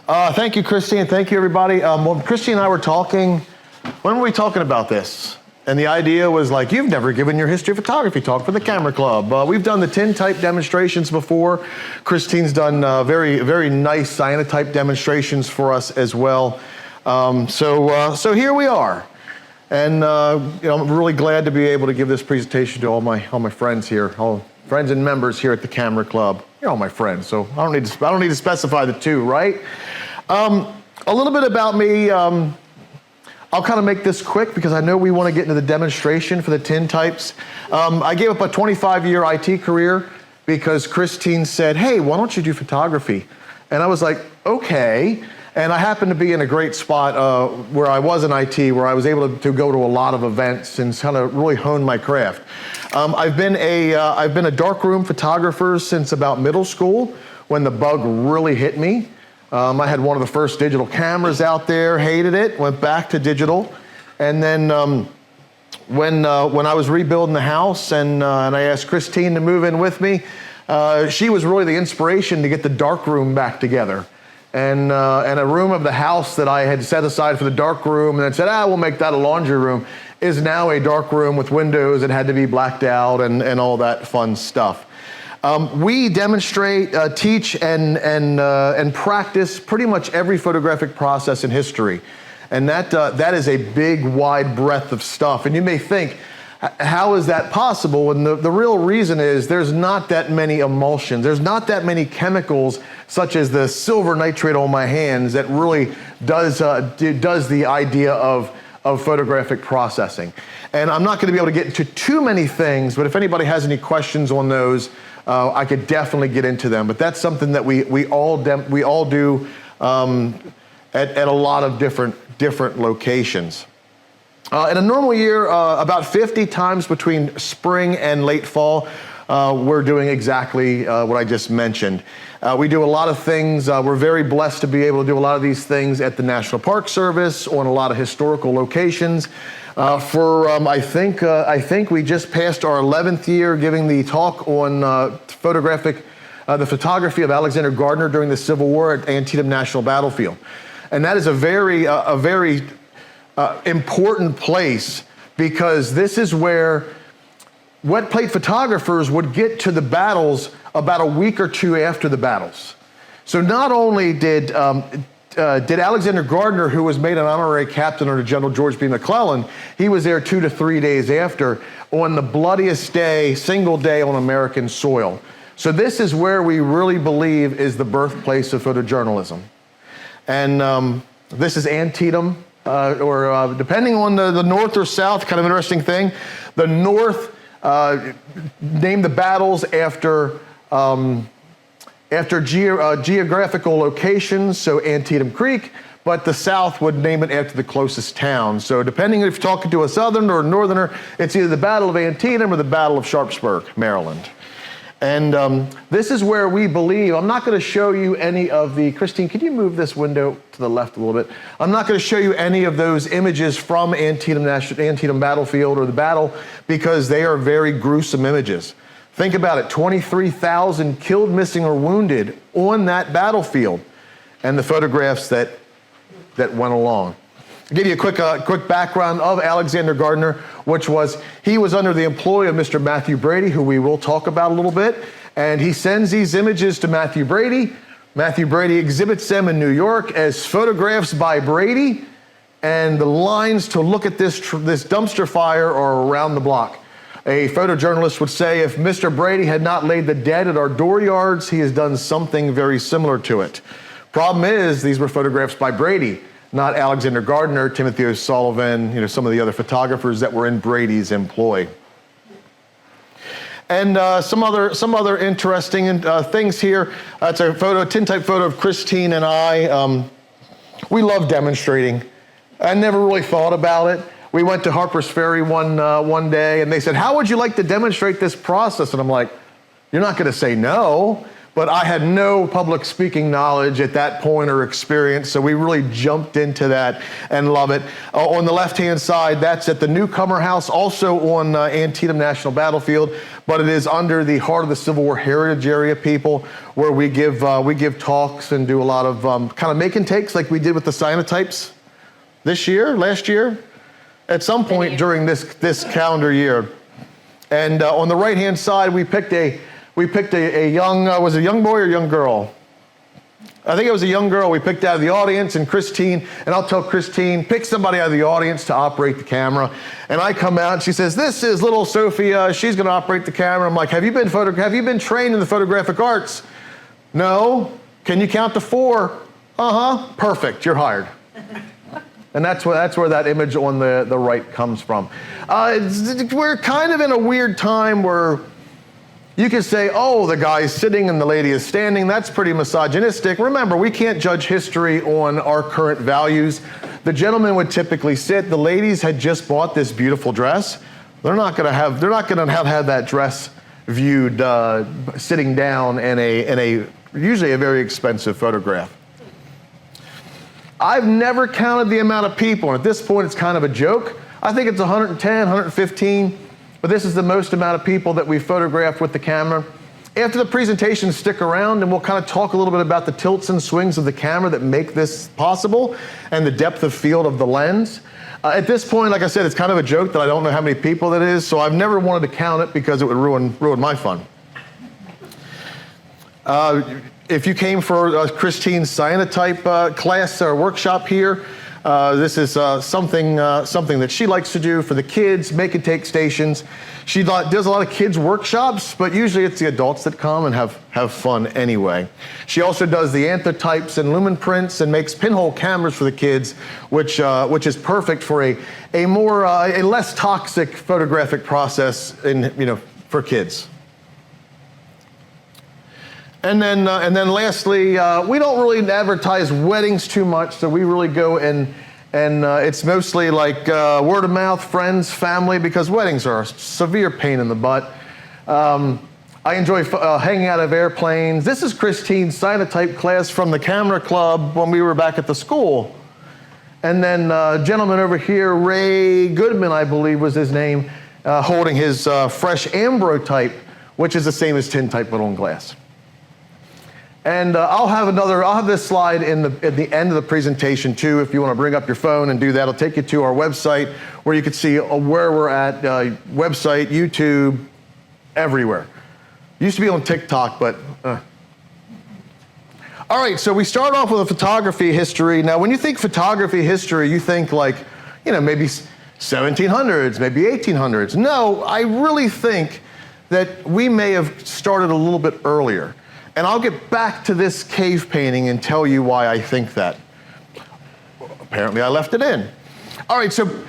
Thank you, Christine. Thank you, everybody. Well, Christine and I were talking, when were we talking about this? And the idea was like, you've never given your history of photography talk for the Camera Club. We've done the Tintype demonstrations before. Christine's done very, very nice cyanotype demonstrations for us as well. So here we are. And I'm really glad to be able to give this presentation to all my friends here, all friends and members here at the Camera Club. You're all my friends, so I don't need to specify the two, right? A little bit about me. I'll kind of make this quick because I know we want to get into the demonstration for the Tintypes. I gave up a 25-year IT career because Christine said, hey, why don't you do photography? And I was like, okay. And I happened to be in a great spot where I was in IT, where I was able to go to a lot of events and kind of really hone my craft. I've been a darkroom photographer since about middle school when the bug really hit me. I had one of the first digital cameras out there, hated it, went back to digital. And then when I was rebuilding the house and I asked Christine to move in with me, she was really the inspiration to get the darkroom back together. And a room of the house that I had set aside for the dark room and then said, we'll make that a laundry room, is now a dark room with windows that had to be blacked out and all that fun stuff. We demonstrate, teach, and practice pretty much every photographic process in history. And that is a big, wide breadth of stuff. And you may think, how is that possible? And the real reason is there's not that many emulsions. There's not that many chemicals such as the silver nitrate on my hands that really does the idea of photographic processing. And I'm not going to be able to get into too many things, but if anybody has any questions on those, I could definitely get into them. But that's something that we all do at a lot of different locations. In a normal year, about 50 times between spring and late fall, we're doing exactly what I just mentioned. We do a lot of things. We're very blessed to be able to do a lot of these things at the National Park Service, on a lot of historical locations. I think we just passed our 11th year giving the talk on the photography of Alexander Gardner during the Civil War at Antietam National Battlefield. And that is a very important place because this is where wet plate photographers would get to the battles about a week or two after the battles. So not only did Alexander Gardner, who was made an honorary captain under General George B. McClellan, he was there 2 to 3 days after on the bloodiest day, single day on American soil. So this is where we really believe is the birthplace of photojournalism. And this is Antietam. Depending on the north or south, kind of interesting thing. The north named the battles after geographical locations, so Antietam Creek, but the south would name it after the closest town. So depending if you're talking to a southerner or northerner, it's either the Battle of Antietam or the Battle of Sharpsburg, Maryland. And this is where we believe, I'm not going to show you any of the, Christine, could you move this window to the left a little bit? I'm not going to show you any of those images from Antietam Battlefield or the battle because they are very gruesome images. Think about it, 23,000 killed, missing, or wounded on that battlefield and the photographs that went along. I'll give you a quick background of Alexander Gardner, which was, he was under the employ of Mr. Matthew Brady, who we will talk about a little bit, and he sends these images to Matthew Brady. Matthew Brady exhibits them in New York as photographs by Brady, and the lines to look at this dumpster fire are around the block. A photojournalist would say, if Mr. Brady had not laid the dead at our dooryards, he has done something very similar to it. Problem is, these were photographs by Brady, not Alexander Gardner, Timothy O'Sullivan, some of the other photographers that were in Brady's employ. And some other interesting things here. It's a Tintype photo of Christine and I. We love demonstrating. I never really thought about it. We went to Harper's Ferry one day, and they said, how would you like to demonstrate this process? And I'm like, you're not going to say no. But I had no public speaking knowledge at that point or experience, so we really jumped into that and love it. On the left-hand side, that's at the Newcomer House, also on Antietam National Battlefield, but it is under the Heart of the Civil War Heritage Area people, where we give talks and do a lot of kind of make and takes like we did with the cyanotypes last year, at some point during this calendar year. And on the right-hand side, we picked a young, was it a young boy or young girl? I think it was a young girl we picked out of the audience, and Christine, and I'll tell Christine, pick somebody out of the audience to operate the camera. And I come out and she says, this is little Sophia, she's gonna operate the camera. I'm like, have you been trained in the photographic arts? No. Can you count to 4? Perfect, you're hired. And that's where that image on the right comes from. We're kind of in a weird time where you could say, oh, the guy's sitting and the lady is standing. That's pretty misogynistic. Remember, we can't judge history on our current values. The gentleman would typically sit. The ladies had just bought this beautiful dress. They're not going to have that dress viewed sitting down in a usually a very expensive photograph. I've never counted the amount of people, and at this point it's kind of a joke. I think it's 110, 115. But this is the most amount of people that we photographed with the camera. After the presentation, stick around and we'll kind of talk a little bit about the tilts and swings of the camera that make this possible and the depth of field of the lens. At this point, like I said, it's kind of a joke that I don't know how many people that is, so I've never wanted to count it because it would ruin my fun. If you came for Christine's cyanotype class or workshop here, this is something that she likes to do for the kids, make and take stations. She does a lot of kids workshops, but usually it's the adults that come and have fun anyway. She also does the anthotypes and lumen prints and makes pinhole cameras for the kids, which is perfect for a less toxic photographic process for kids. And then lastly, we don't really advertise weddings too much, so we really go and it's mostly like word of mouth, friends, family, because weddings are a severe pain in the butt. I enjoy hanging out of airplanes. This is Christine's cyanotype class from the camera club when we were back at the school. And then a gentleman over here, Ray Goodman, I believe was his name, holding his fresh ambrotype, which is the same as tintype but on glass. And I'll have this slide at the end of the presentation too, if you want to bring up your phone and do that. It'll take you to our website where you can see where we're at, website, YouTube, everywhere. Used to be on TikTok, but. All right, so we start off with a photography history. Now, when you think photography history, you think like, maybe 1700s, maybe 1800s. No, I really think that we may have started a little bit earlier. And I'll get back to this cave painting and tell you why I think that. Apparently I left it in. All right, so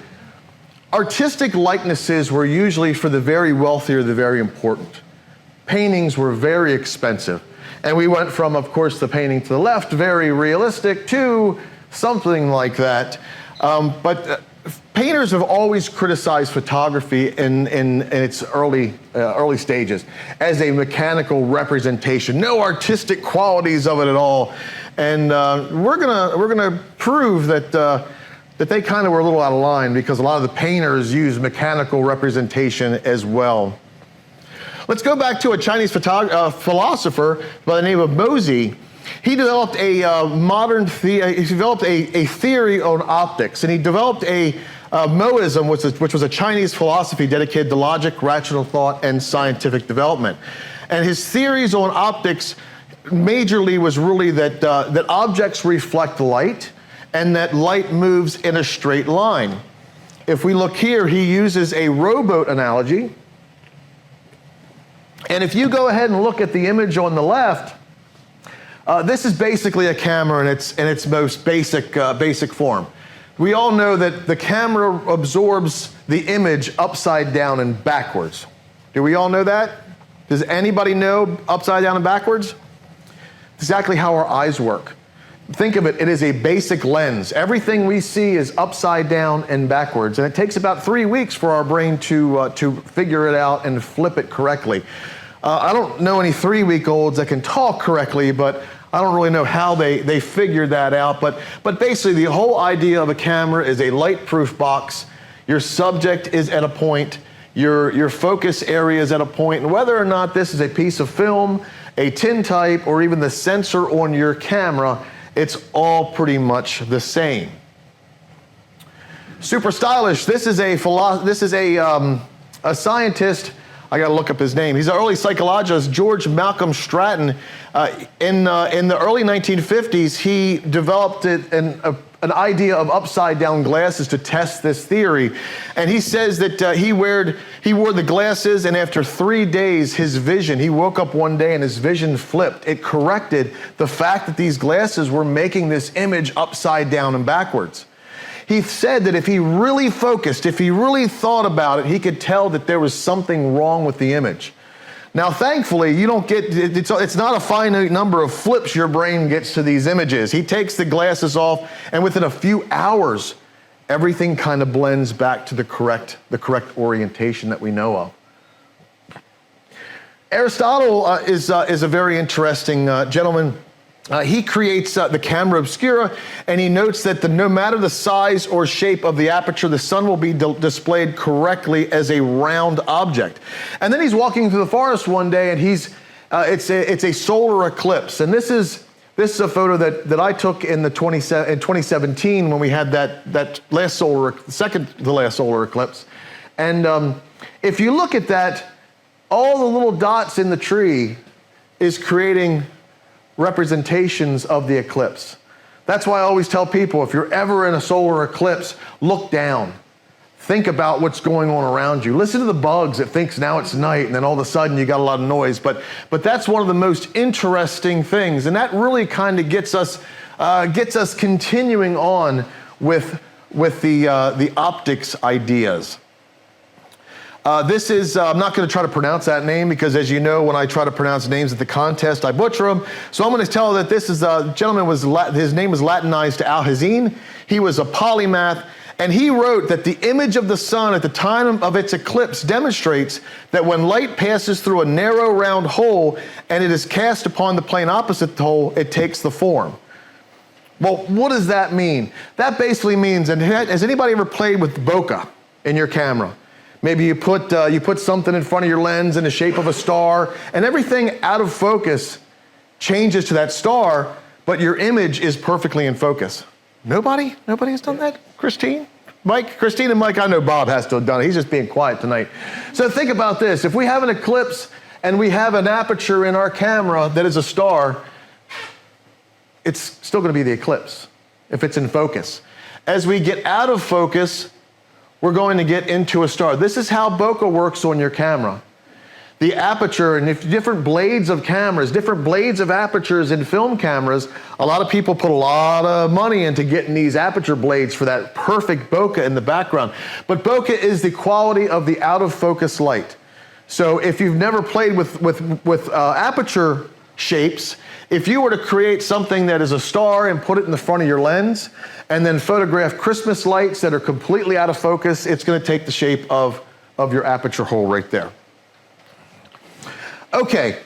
artistic likenesses were usually for the very wealthy or the very important. Paintings were very expensive. And we went from, of course, the painting to the left, very realistic, to something like that. But painters have always criticized photography in its early stages as a mechanical representation, no artistic qualities of it at all. And we're gonna prove that they kind of were a little out of line because a lot of the painters use mechanical representation as well. Let's go back to a Chinese philosopher by the name of Mozi. He developed a theory on optics, and he developed a Moism, which was a Chinese philosophy dedicated to logic, rational thought, and scientific development. And his theories on optics majorly was really that objects reflect light, and that light moves in a straight line. If we look here, he uses a rowboat analogy. And if you go ahead and look at the image on the left, this is basically a camera in its most basic form. We all know that the camera absorbs the image upside down and backwards. Do we all know that? Does anybody know upside down and backwards? Exactly how our eyes work. Think of it, it is a basic lens. Everything we see is upside down and backwards, and it takes about 3 weeks for our brain to figure it out and flip it correctly. I don't know any 3-week-olds that can talk correctly, but I don't really know how they figured that out. But basically, the whole idea of a camera is a light-proof box. Your subject is at a point, your focus area is at a point, and whether or not this is a piece of film, a tintype, or even the sensor on your camera, it's all pretty much the same. Super stylish. This is a scientist. I got to look up his name. He's an early psychologist, George Malcolm Stratton. In the early 1950s, he developed an idea of upside-down glasses to test this theory. And he says that he wore the glasses, and after 3 days, he woke up one day and his vision flipped. It corrected the fact that these glasses were making this image upside down and backwards. He said that if he really focused, if he really thought about it, he could tell that there was something wrong with the image. Now, thankfully, you don't get, it's not a finite number of flips your brain gets to these images. He takes the glasses off, and within a few hours, everything kind of blends back to the correct orientation that we know of. Aristotle is a very interesting gentleman. He creates the camera obscura, and he notes that no matter the size or shape of the aperture, the sun will be displayed correctly as a round object. And then he's walking through the forest one day, and it's a solar eclipse. And this is a photo that I took in 2017 when we had that second to last solar eclipse. And if you look at that, all the little dots in the tree is creating representations of the eclipse. That's why I always tell people, if you're ever in a solar eclipse, look down. Think about what's going on around you. Listen to the bugs that thinks now it's night, and then all of a sudden you got a lot of noise. But that's one of the most interesting things, and that really kind of gets us continuing on with the optics ideas. This is, I'm not going to try to pronounce that name because, as you know, when I try to pronounce names at the contest, I butcher them. So I'm going to tell that this is a gentleman, his name was Latinized to Alhazen. He was a polymath, and he wrote that the image of the sun at the time of its eclipse demonstrates that when light passes through a narrow round hole and it is cast upon the plane opposite the hole, it takes the form. Well, what does that mean? That basically means, and has anybody ever played with bokeh in your camera? Maybe you put something in front of your lens in the shape of a star, and everything out of focus changes to that star, but your image is perfectly in focus. Nobody has done that? Christine? Mike? Christine and Mike, I know Bob has to have done it. He's just being quiet tonight. So think about this. If we have an eclipse and we have an aperture in our camera that is a star, it's still going to be the eclipse if it's in focus. As we get out of focus, we're going to get into a star. This is how bokeh works on your camera. The aperture, and if different blades of cameras, different blades of apertures in film cameras, a lot of people put a lot of money into getting these aperture blades for that perfect bokeh in the background. But bokeh is the quality of the out of focus light. So if you've never played with aperture shapes, if you were to create something that is a star and put it in the front of your lens, and then photograph Christmas lights that are completely out of focus, it's going to take the shape of your aperture hole right there. Okay,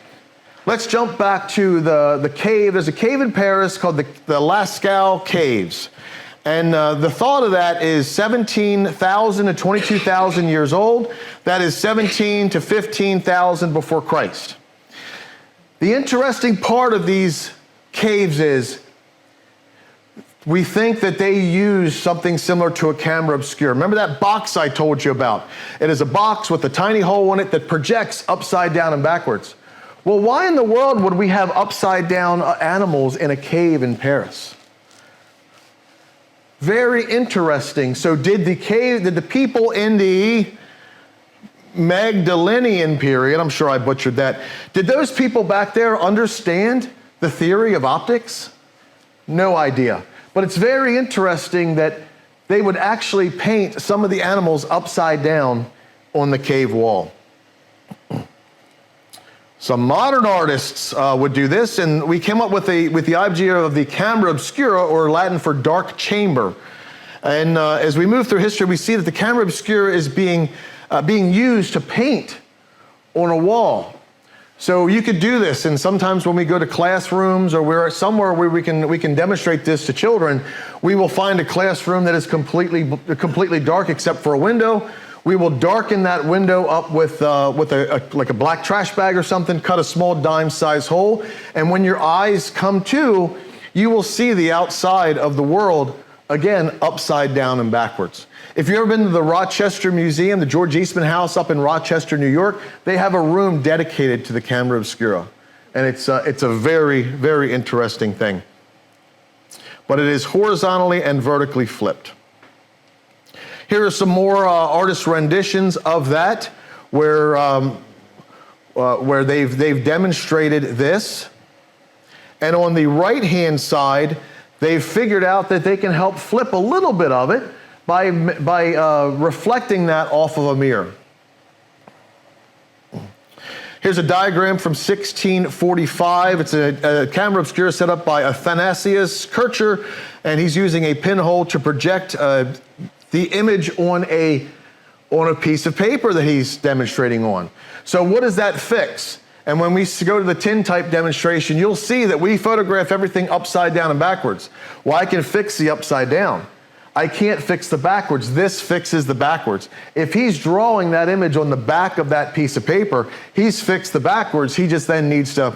let's jump back to the cave. There's a cave in Paris called the Lascaux Caves. And the thought of that is 17,000 to 22,000 years old. That is 17 to 15,000 before Christ. The interesting part of these caves is we think that they use something similar to a camera obscura. Remember that box I told you about? It is a box with a tiny hole in it that projects upside down and backwards. Well, why in the world would we have upside down animals in a cave in Paris? Very interesting. So did the people in the Magdalenian period, I'm sure I butchered that, did those people back there understand the theory of optics? No idea. But it's very interesting that they would actually paint some of the animals upside down on the cave wall. Some modern artists would do this, and we came up with the idea of the camera obscura, or Latin for dark chamber. And as we move through history, we see that the camera obscura is being used to paint on a wall. So you could do this, and sometimes when we go to classrooms or we're somewhere where we can demonstrate this to children, we will find a classroom that is completely dark except for a window. We will darken that window up with like a black trash bag or something, cut a small dime-sized hole, and when your eyes come to, you will see the outside of the world, again, upside down and backwards. If you've ever been to the Rochester Museum, the George Eastman House up in Rochester, New York, they have a room dedicated to the camera obscura. And it's a very, very interesting thing. But it is horizontally and vertically flipped. Here are some more artist renditions of that, where they've demonstrated this. And on the right-hand side, they've figured out that they can help flip a little bit of it by reflecting that off of a mirror. Here's a diagram from 1645. It's a camera obscura set up by Athanasius Kircher, and he's using a pinhole to project the image on a piece of paper that he's demonstrating on. So what does that fix? And when we go to the Tintype demonstration, you'll see that we photograph everything upside down and backwards. Well, I can fix the upside down. I can't fix the backwards. This fixes the backwards. If he's drawing that image on the back of that piece of paper, he's fixed the backwards. He just then needs to,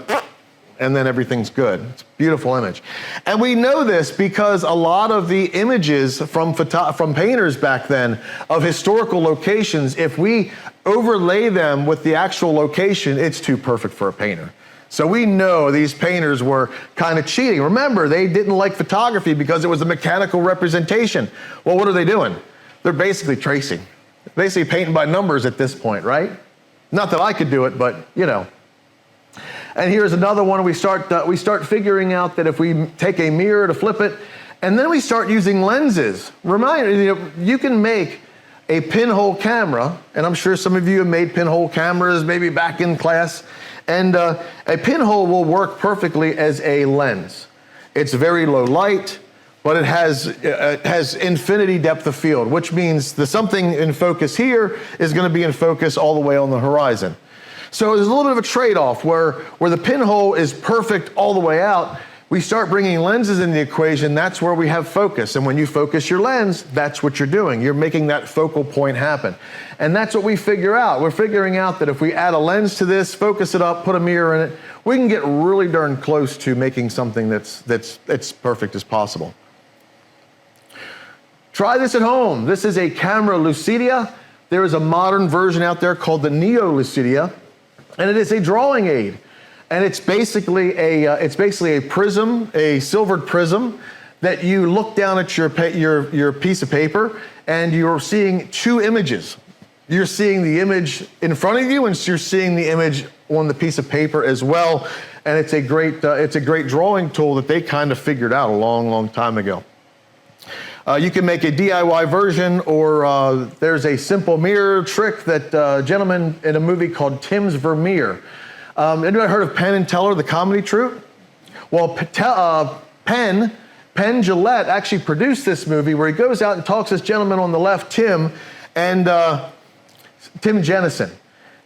and then everything's good. It's a beautiful image. And we know this because a lot of the images from painters back then of historical locations, if we overlay them with the actual location, it's too perfect for a painter. So we know these painters were kind of cheating. Remember, they didn't like photography because it was a mechanical representation. Well, what are they doing? They're basically tracing. Basically painting by numbers at this point, right? Not that I could do it, but you know. And here's another one. We start figuring out that if we take a mirror to flip it, and then we start using lenses. You can make a pinhole camera, and I'm sure some of you have made pinhole cameras maybe back in class, and a pinhole will work perfectly as a lens. It's very low light, but it has infinity depth of field, which means the something in focus here is going to be in focus all the way on the horizon. So there's a little bit of a trade-off where the pinhole is perfect all the way out. We start bringing lenses in the equation, that's where we have focus. And when you focus your lens, that's what you're doing. You're making that focal point happen. And that's what we figure out. We're figuring out that if we add a lens to this, focus it up, put a mirror in it, we can get really darn close to making something that's perfect as possible. Try this at home. This is a camera lucidia. There is a modern version out there called the Neo Lucidia, and it is a drawing aid. And it's basically a prism, a silvered prism, that you look down at your piece of paper, and you're seeing two images. You're seeing the image in front of you, and you're seeing the image on the piece of paper as well. And it's a great drawing tool that they kind of figured out a long, long time ago. You can make a DIY version, or there's a simple mirror trick that a gentleman in a movie called Tim's Vermeer. Anybody heard of Penn and Teller, the comedy troupe? Well, Penn Jillette actually produced this movie where he goes out and talks to this gentleman on the left, Tim Jennison.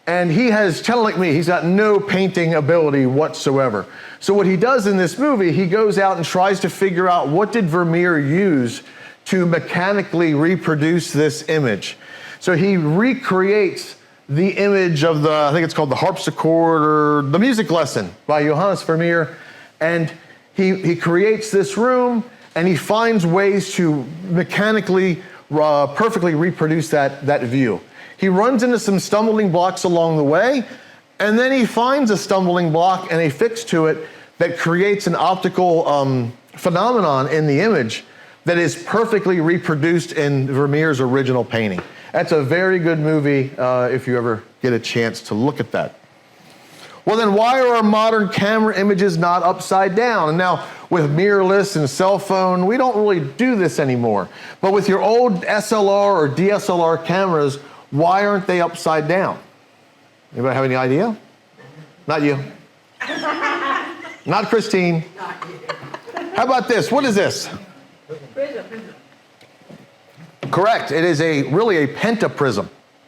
And he has, kind of like me, he's got no painting ability whatsoever. So what he does in this movie, he goes out and tries to figure out what did Vermeer use to mechanically reproduce this image. So he recreates the image of I think it's called the harpsichord or the music lesson by Johannes Vermeer. And he creates this room, and he finds ways to mechanically perfectly reproduce that view. He runs into some stumbling blocks along the way, and then he finds a stumbling block and a fix to it that creates an optical phenomenon in the image that is perfectly reproduced in Vermeer's original painting. That's a very good movie if you ever get a chance to look at that. Well, then why are our modern camera images not upside down? And now with mirrorless and cell phone, we don't really do this anymore. But with your old SLR or DSLR cameras, why aren't they upside down? Anybody have any idea? Not you. Not Christine. Not you. How about this? What is this? Prism. Correct. It is really a pentaprism.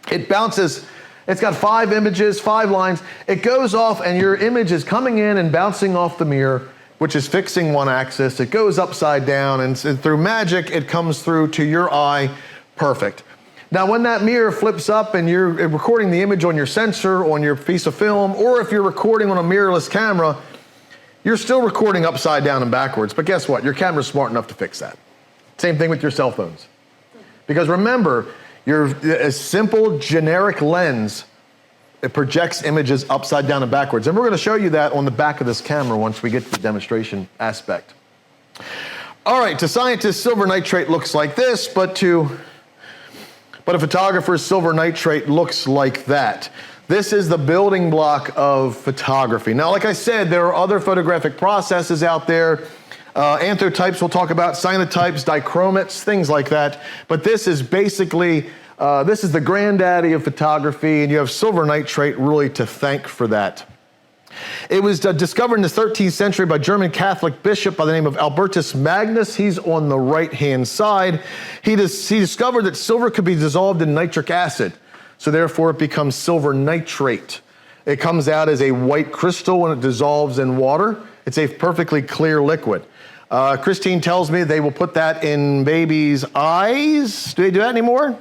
It bounces It's got 5 images, 5 lines. It goes off and your image is coming in and bouncing off the mirror, which is fixing one axis. It goes upside down and through magic, it comes through to your eye perfect. Now, when that mirror flips up and you're recording the image on your sensor, on your piece of film, or if you're recording on a mirrorless camera, you're still recording upside down and backwards. But guess what? Your camera's smart enough to fix that. Same thing with your cell phones. Because remember, a simple generic lens, it projects images upside down and backwards. And we're going to show you that on the back of this camera once we get to the demonstration aspect. All right, to scientists, silver nitrate looks like this, but a photographer's silver nitrate looks like that. This is the building block of photography. Now, like I said, there are other photographic processes out there. Anthotypes we'll talk about, cyanotypes, dichromats, things like that. But this is basically, this is the granddaddy of photography, and you have silver nitrate really to thank for that. It was discovered in the 13th century by a German Catholic bishop by the name of Albertus Magnus. He's on the right-hand side. He discovered that silver could be dissolved in nitric acid, so therefore it becomes silver nitrate. It comes out as a white crystal when it dissolves in water. It's a perfectly clear liquid. Christine tells me they will put that in babies' eyes. Do they do that anymore?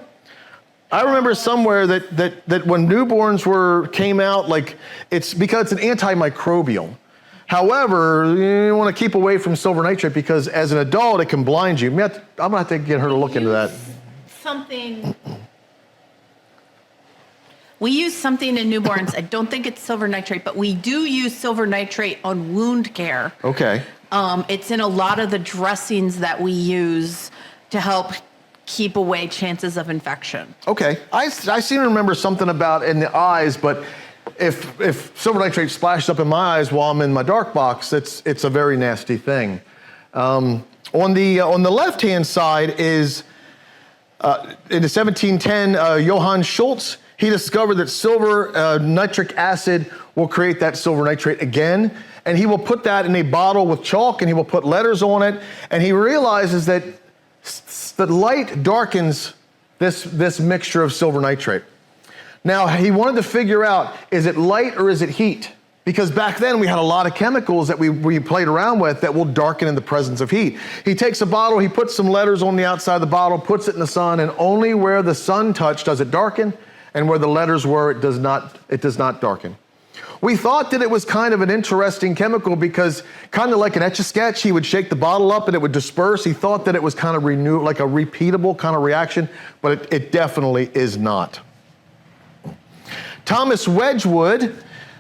I remember somewhere that when newborns came out, like it's because it's an antimicrobial. However, you want to keep away from silver nitrate because as an adult, it can blind you. I'm gonna have to get her to look into that. We use something in newborns. I don't think it's silver nitrate, but we do use silver nitrate on wound care. Okay. It's in a lot of the dressings that we use to help keep away chances of infection. Okay, I seem to remember something about in the eyes, but if silver nitrate splashes up in my eyes while I'm in my dark box, it's a very nasty thing. On the left-hand side is in the 1710, Johann Schultz. He discovered that silver nitric acid will create that silver nitrate again, and he will put that in a bottle with chalk, and he will put letters on it, and he realizes that light darkens this mixture of silver nitrate. Now, he wanted to figure out, is it light or is it heat? Because back then we had a lot of chemicals that we played around with that will darken in the presence of heat. He takes a bottle, he puts some letters on the outside of the bottle, puts it in the sun, and only where the sun touched does it darken, and where the letters were, it does not darken. We thought that it was kind of an interesting chemical because kind of like an Etch-a-Sketch, he would shake the bottle up and it would disperse. He thought that it was kind of like a repeatable kind of reaction, but it definitely is not. Thomas Wedgwood,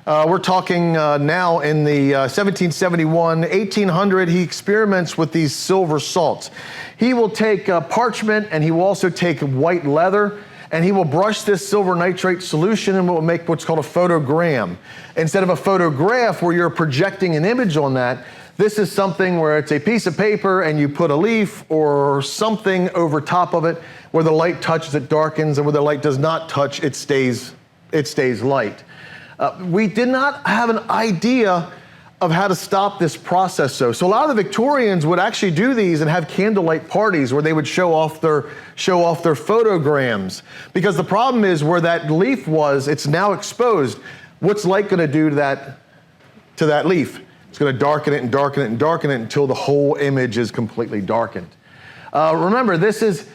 we're talking now in the 1771, 1800, he experiments with these silver salts. He will take parchment and he will also take white leather, and he will brush this silver nitrate solution and will make what's called a photogram. Instead of a photograph where you're projecting an image on that, this is something where it's a piece of paper and you put a leaf or something over top of it. Where the light touches, it darkens, and where the light does not touch, it stays light. We did not have an idea of how to stop this process though. So a lot of the Victorians would actually do these and have candlelight parties where they would show off their photograms. Because the problem is where that leaf was, it's now exposed. What's light gonna do to that leaf? It's gonna darken it and darken it and darken it until the whole image is completely darkened. Remember, this is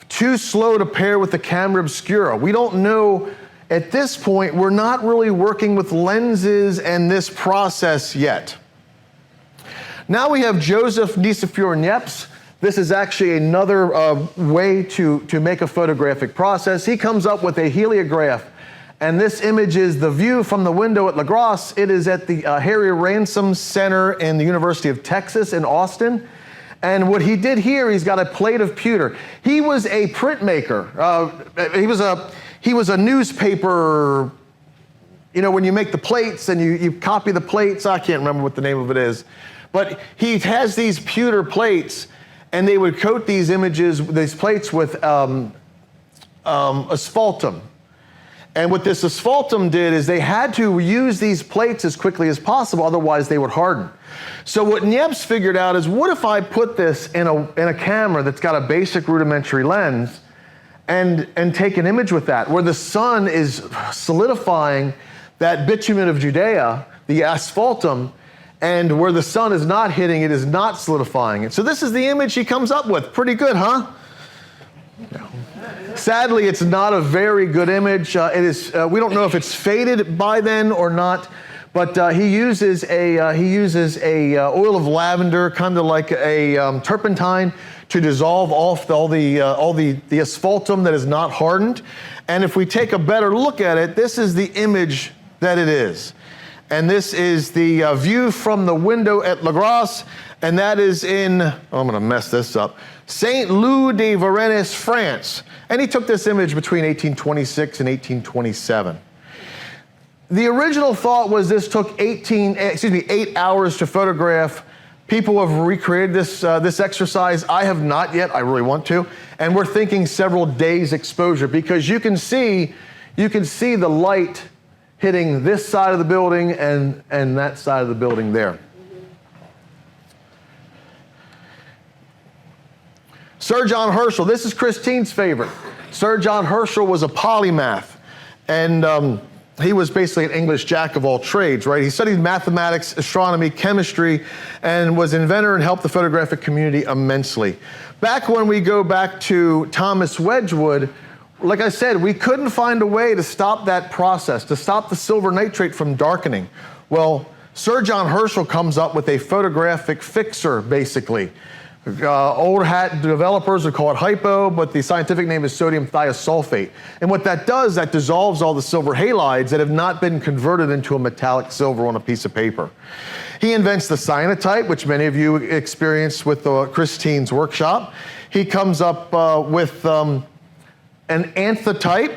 too slow to pair with the camera obscura. We don't know. At this point, we're not really working with lenses and this process yet. Now we have Joseph Nicephore Niepce. This is actually another way to make a photographic process. He comes up with a heliograph, and this image is the view from the window at La Grasse. It is at the Harry Ransom Center in the University of Texas in Austin. And what he did here, he's got a plate of pewter. He was a printmaker. He was a newspaper, you know, when you make the plates and you copy the plates, I can't remember what the name of it is. But he has these pewter plates, and they would coat these plates with asphaltum. And what this asphaltum did is they had to use these plates as quickly as possible, otherwise they would harden. So what Niepce figured out is, what if I put this in a camera that's got a basic rudimentary lens, and take an image with that, where the sun is solidifying that bitumen of Judea, the asphaltum, and where the sun is not hitting, it is not solidifying it. So this is the image he comes up with. Pretty good, huh? No. Sadly, it's not a very good image. It is. We don't know if it's faded by then or not, but he uses a oil of lavender, kind of like a turpentine, to dissolve off all the asphaltum that is not hardened. And if we take a better look at it, this is the image that it is. And this is the view from the window at La Grasse, and that is in, I'm going to mess this up, Saint Loup de Varennes, France. And he took this image between 1826 and 1827. The original thought was this took 8 hours to photograph. People have recreated this exercise. I have not yet. I really want to. And we're thinking several days exposure, because you can see the light hitting this side of the building and that side of the building there. Sir John Herschel, this is Christine's favorite. Sir John Herschel was a polymath, and he was basically an English jack of all trades, right? He studied mathematics, astronomy, chemistry, and was an inventor and helped the photographic community immensely. Back when we go back to Thomas Wedgwood, like I said, we couldn't find a way to stop that process, to stop the silver nitrate from darkening. Well, Sir John Herschel comes up with a photographic fixer, basically. Old hat developers would call it hypo, but the scientific name is sodium thiosulfate. And what that does, that dissolves all the silver halides that have not been converted into a metallic silver on a piece of paper. He invents the cyanotype, which many of you experienced with Christine's workshop. He comes up with an anthotype.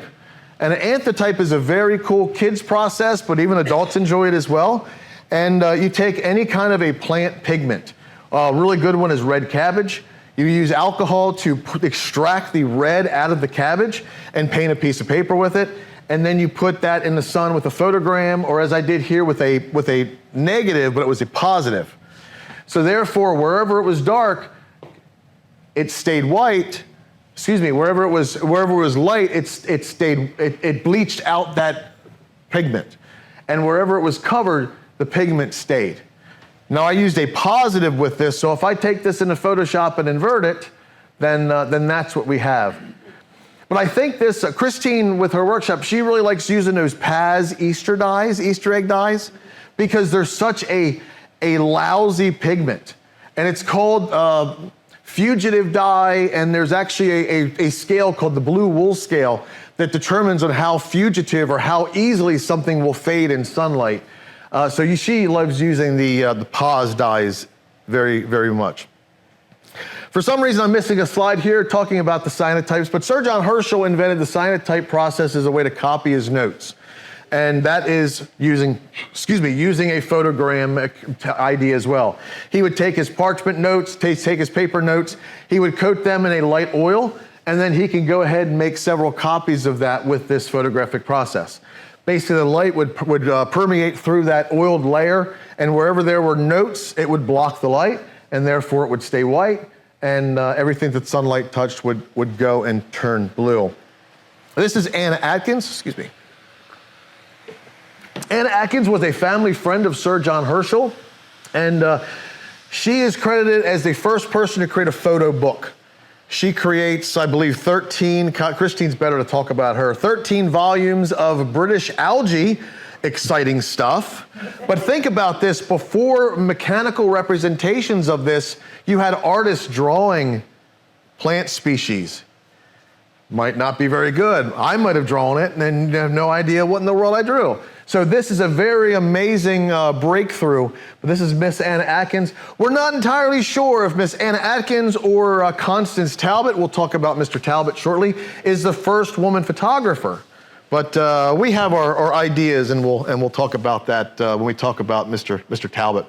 And an anthotype is a very cool kids process, but even adults enjoy it as well. And you take any kind of a plant pigment. A really good one is red cabbage. You use alcohol to extract the red out of the cabbage and paint a piece of paper with it. And then you put that in the sun with a photogram, or as I did here with a negative, but it was a positive. So therefore, wherever it was dark, it stayed white. Excuse me, wherever it was light, it bleached out that pigment. And wherever it was covered, the pigment stayed. Now I used a positive with this, so if I take this into Photoshop and invert it, then that's what we have. But I think this, Christine with her workshop, she really likes using those Paz Easter egg dyes, because they're such a lousy pigment. And it's called fugitive dye, and there's actually a scale called the blue wool scale that determines on how fugitive or how easily something will fade in sunlight. So she loves using the Paz dyes very, very much. For some reason, I'm missing a slide here talking about the cyanotypes, but Sir John Herschel invented the cyanotype process as a way to copy his notes. And that is using a photogram idea as well. He would take his parchment notes, take his paper notes, he would coat them in a light oil, and then he can go ahead and make several copies of that with this photographic process. Basically, the light would permeate through that oiled layer, and wherever there were notes, it would block the light, and therefore it would stay white, and everything that sunlight touched would go and turn blue. This is Anna Atkins, excuse me. Anna Atkins was a family friend of Sir John Herschel, and she is credited as the first person to create a photo book. She creates, I believe, 13, Christine's better to talk about her, 13 volumes of British algae, exciting stuff. But think about this, before mechanical representations of this, you had artists drawing plant species. Might not be very good. I might have drawn it and then have no idea what in the world I drew. So this is a very amazing breakthrough. But this is Miss Anna Atkins. We're not entirely sure if Miss Anna Atkins or Constance Talbot, we'll talk about Mr. Talbot shortly, is the first woman photographer. But we have our ideas, and we'll talk about that when we talk about Mr. Talbot.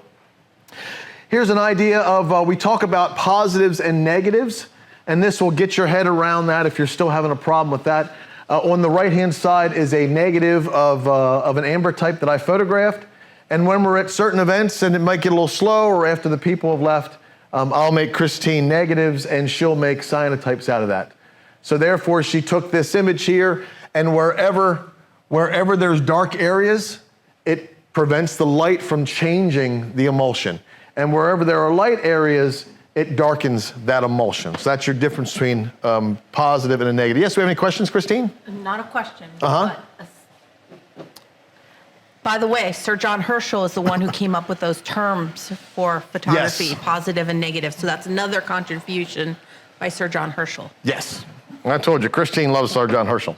Here's an idea of, we talk about positives and negatives, and this will get your head around that if you're still having a problem with that. On the right-hand side is a negative of an amber type that I photographed. And when we're at certain events, and it might get a little slow, or after the people have left, I'll make Christine negatives, and she'll make cyanotypes out of that. So therefore, she took this image here, and wherever there's dark areas, it prevents the light from changing the emulsion. And wherever there are light areas, it darkens that emulsion. So that's your difference between positive and a negative. Yes, we have any questions, Christine? Not a question. Uh-huh. By the way, Sir John Herschel is the one who came up with those terms for photography, Yes. positive and negative. So that's another contribution by Sir John Herschel. Yes. I told you, Christine loves Sir John Herschel.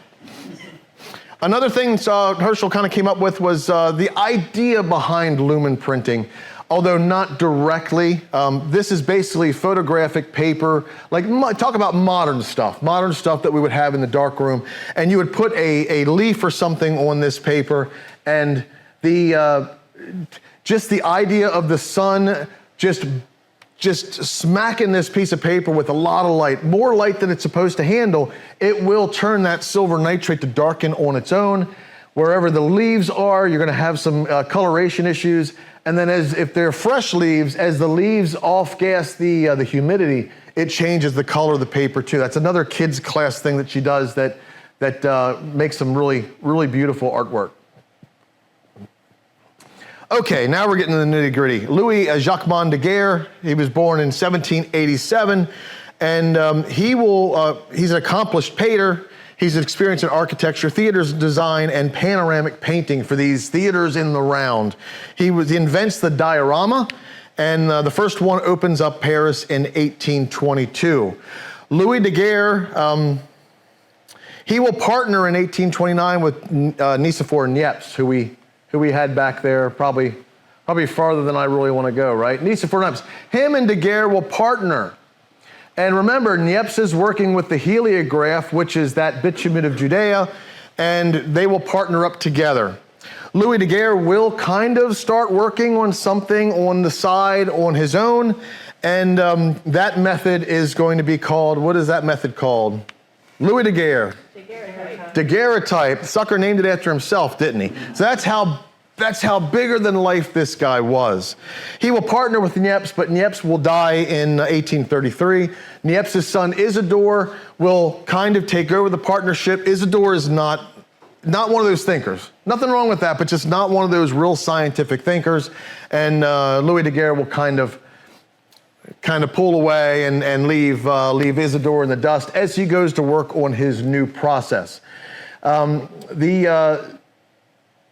Another thing Herschel kind of came up with was the idea behind lumen printing, although not directly. This is basically photographic paper, like talk about modern stuff that we would have in the dark room. And you would put a leaf or something on this paper, and just the idea of the sun just smacking this piece of paper with a lot of light, more light than it's supposed to handle, it will turn that silver nitrate to darken on its own. Wherever the leaves are, you're gonna have some coloration issues. And then if they're fresh leaves, as the leaves off-gas the humidity, it changes the color of the paper too. That's another kids class thing that she does that makes some really, really beautiful artwork. Okay, now we're getting to the nitty-gritty. Louis Jacquemont Daguerre, he was born in 1787, and he's an accomplished painter. He's experienced in architecture, theater design, and panoramic painting for these theaters in the round. He invents the diorama, and the first one opens up Paris in 1822. Louis Daguerre, he will partner in 1829 with Nicephore Niepce, who we had back there, probably farther than I really want to go, right? Nicephore Niepce. Him and Daguerre will partner. And remember, Niepce is working with the heliograph, which is that bitumen of Judea, and they will partner up together. Louis Daguerre will kind of start working on something on the side on his own, and that method is going to be called, what is that method called? Louis Daguerre. Daguerreotype. The sucker named it after himself, didn't he? So that's how bigger than life this guy was. He will partner with Niepce, but Niepce will die in 1833. Niepce's son Isidore will kind of take over the partnership. Isidore is not one of those thinkers. Nothing wrong with that, but just not one of those real scientific thinkers. And Louis Daguerre will kind of pull away and leave Isidore in the dust as he goes to work on his new process.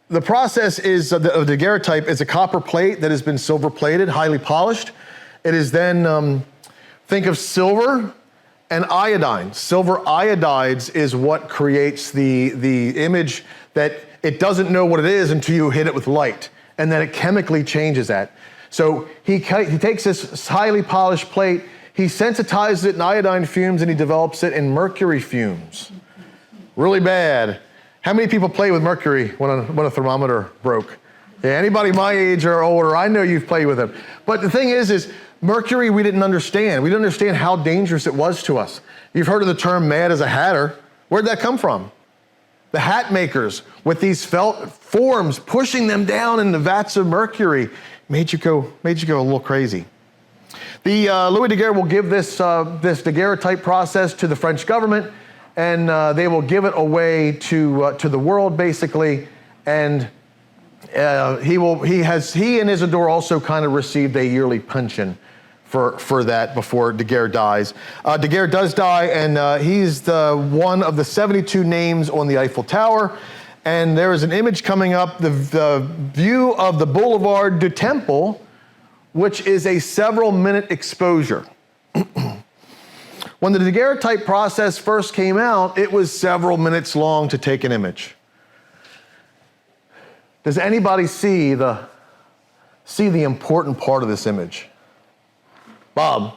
The process is of daguerreotype is a copper plate that has been silver plated, highly polished. It is then, think of silver and iodine. Silver iodides is what creates the image that it doesn't know what it is until you hit it with light, and then it chemically changes that. So he takes this highly polished plate, he sensitizes it in iodine fumes, and he develops it in mercury fumes. Really bad. How many people play with mercury when a thermometer broke? Yeah, anybody my age or older, I know you've played with it. But the thing is mercury we didn't understand. We didn't understand how dangerous it was to us. You've heard of the term mad as a hatter. Where'd that come from? The hat makers with these felt forms, pushing them down in the vats of mercury, made you go a little crazy. The Louis Daguerre will give this daguerreotype process to the French government, and they will give it away to the world, basically. And he and Isidore also kind of received a yearly pension for that before Daguerre dies. Daguerre does die, and he's one of the 72 names on the Eiffel Tower. And there is an image coming up, the view of the Boulevard du Temple, which is a several-minute exposure. When the daguerreotype process first came out, it was several minutes long to take an image. Does anybody see the important part of this image? Bob?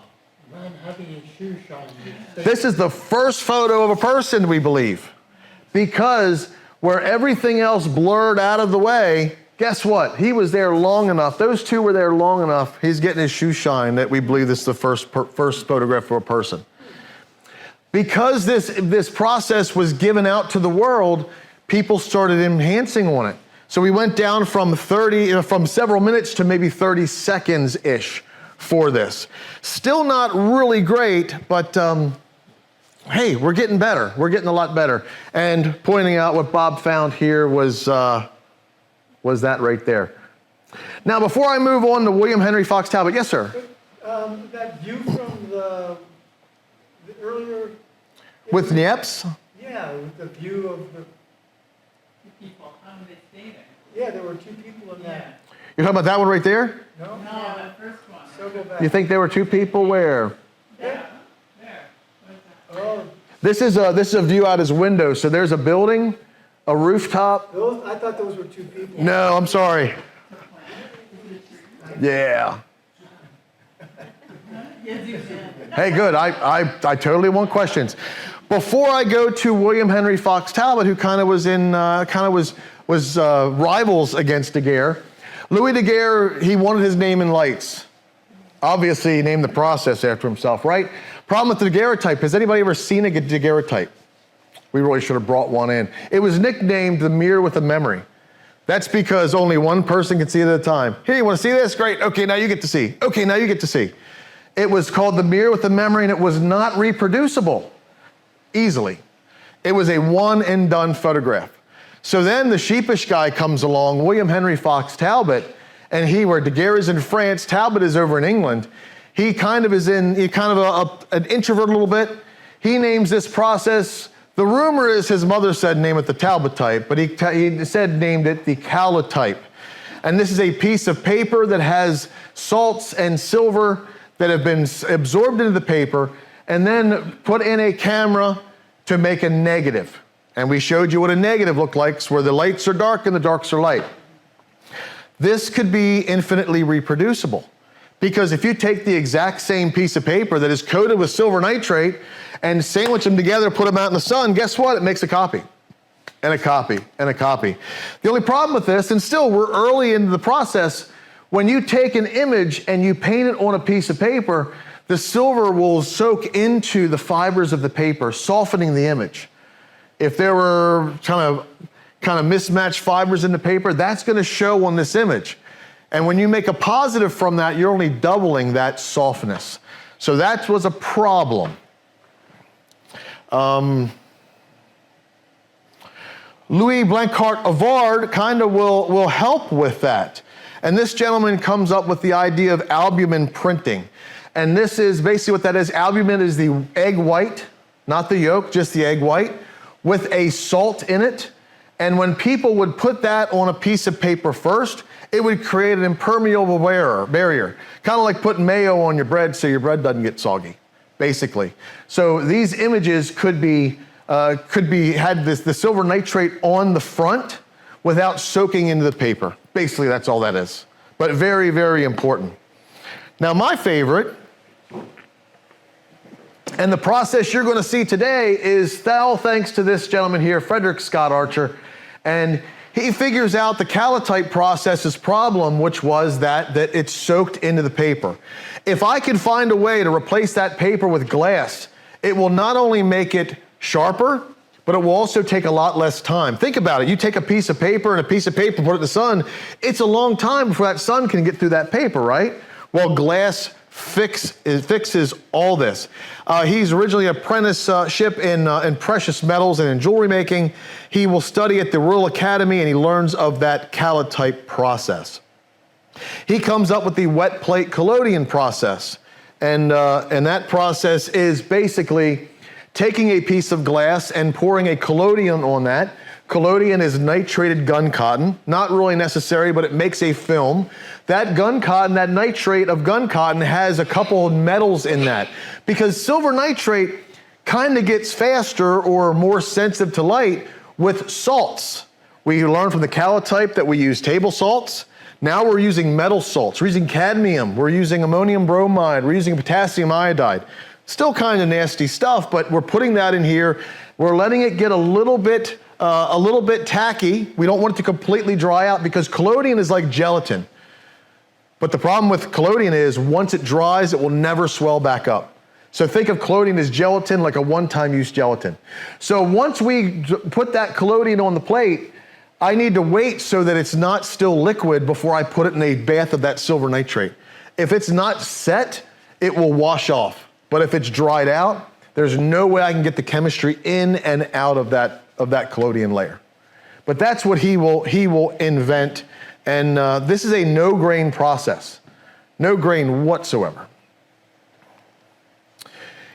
Man having his shoe shine. This is the first photo of a person, we believe. Because where everything else blurred out of the way, guess what? He was there long enough. Those two were there long enough. He's getting his shoe shine that we believe this is the first photograph of a person. Because this process was given out to the world, people started enhancing on it. So we went down from several minutes to maybe 30 seconds-ish for this. Still not really great, but hey, we're getting better. We're getting a lot better. And pointing out what Bob found here was that right there. Now, before I move on to William Henry Fox Talbot, yes, sir? That view from the earlier... With Niepce? Yeah, with the view of the... People, how did they stay there? Yeah, there were two people in that. You're talking about that one right there? No? No, the first one. So go back. You think there were two people where? There. What's that? Oh, This is a view out his window. So there's a building, a rooftop. I thought those were two people. No, I'm sorry. Yeah. Yes, you did. Hey, good. I totally want questions. Before I go to William Henry Fox Talbot, who kind of was rivals against Daguerre, Louis Daguerre, he wanted his name in lights. Obviously, he named the process after himself, right? Problem with the daguerreotype. Has anybody ever seen a daguerreotype? We really should have brought one in. It was nicknamed the mirror with a memory. That's because only one person can see it at a time. Here, you want to see this? Great. Okay, now you get to see. Okay, now you get to see. It was called the mirror with a memory, and it was not reproducible easily. It was a one and done photograph. So then the sheepish guy comes along, William Henry Fox Talbot, and where Daguerre is in France, Talbot is over in England. He kind of is an introvert a little bit. He names this process, the rumor is his mother said name it the Talbot type, but he said named it the calotype. And this is a piece of paper that has salts and silver that have been absorbed into the paper and then put in a camera to make a negative. And we showed you what a negative looked like, where the lights are dark and the darks are light. This could be infinitely reproducible, because if you take the exact same piece of paper that is coated with silver nitrate and sandwich them together, put them out in the sun, guess what? It makes a copy, and a copy, and a copy. The only problem with this, and still we're early into the process, when you take an image and you paint it on a piece of paper, the silver will soak into the fibers of the paper, softening the image. If there were kind of mismatched fibers in the paper, that's going to show on this image. And when you make a positive from that, you're only doubling that softness. So that was a problem. Louis Blanchard Avard kind of will help with that. And this gentleman comes up with the idea of albumin printing. And this is basically what that is. Albumin is the egg white, not the yolk, just the egg white, with a salt in it. And when people would put that on a piece of paper first, it would create an impermeable barrier. Kind of like putting mayo on your bread so your bread doesn't get soggy, basically. So these images had the silver nitrate on the front without soaking into the paper. Basically, that's all that is. But very, very important. Now, my favorite, and the process you're going to see today, is all thanks to this gentleman here, Frederick Scott Archer. And he figures out the calotype process's problem, which was that it's soaked into the paper. If I can find a way to replace that paper with glass, it will not only make it sharper, but it will also take a lot less time. Think about it. You take a piece of paper and a piece of paper, put it in the sun, it's a long time before that sun can get through that paper, right? Well, glass fixes all this. He's originally an apprenticeship in precious metals and in jewelry making. He will study at the Royal Academy, and he learns of that calotype process. He comes up with the wet plate collodion process. And that process is basically taking a piece of glass and pouring a collodion on that. Collodion is nitrated gun cotton. Not really necessary, but it makes a film. That gun cotton, that nitrate of gun cotton, has a couple of metals in that. Because silver nitrate kind of gets faster or more sensitive to light with salts. We learned from the calotype that we use table salts. Now we're using metal salts. We're using cadmium. We're using ammonium bromide. We're using potassium iodide. Still kind of nasty stuff, but we're putting that in here. We're letting it get a little bit tacky. We don't want it to completely dry out because collodion is like gelatin. But the problem with collodion is once it dries, it will never swell back up. So think of collodion as gelatin, like a one-time use gelatin. So once we put that collodion on the plate, I need to wait so that it's not still liquid before I put it in a bath of that silver nitrate. If it's not set, it will wash off. But if it's dried out, There's no way I can get the chemistry in and out of that collodion layer. But that's what he will invent. And this is a no grain process. No grain whatsoever.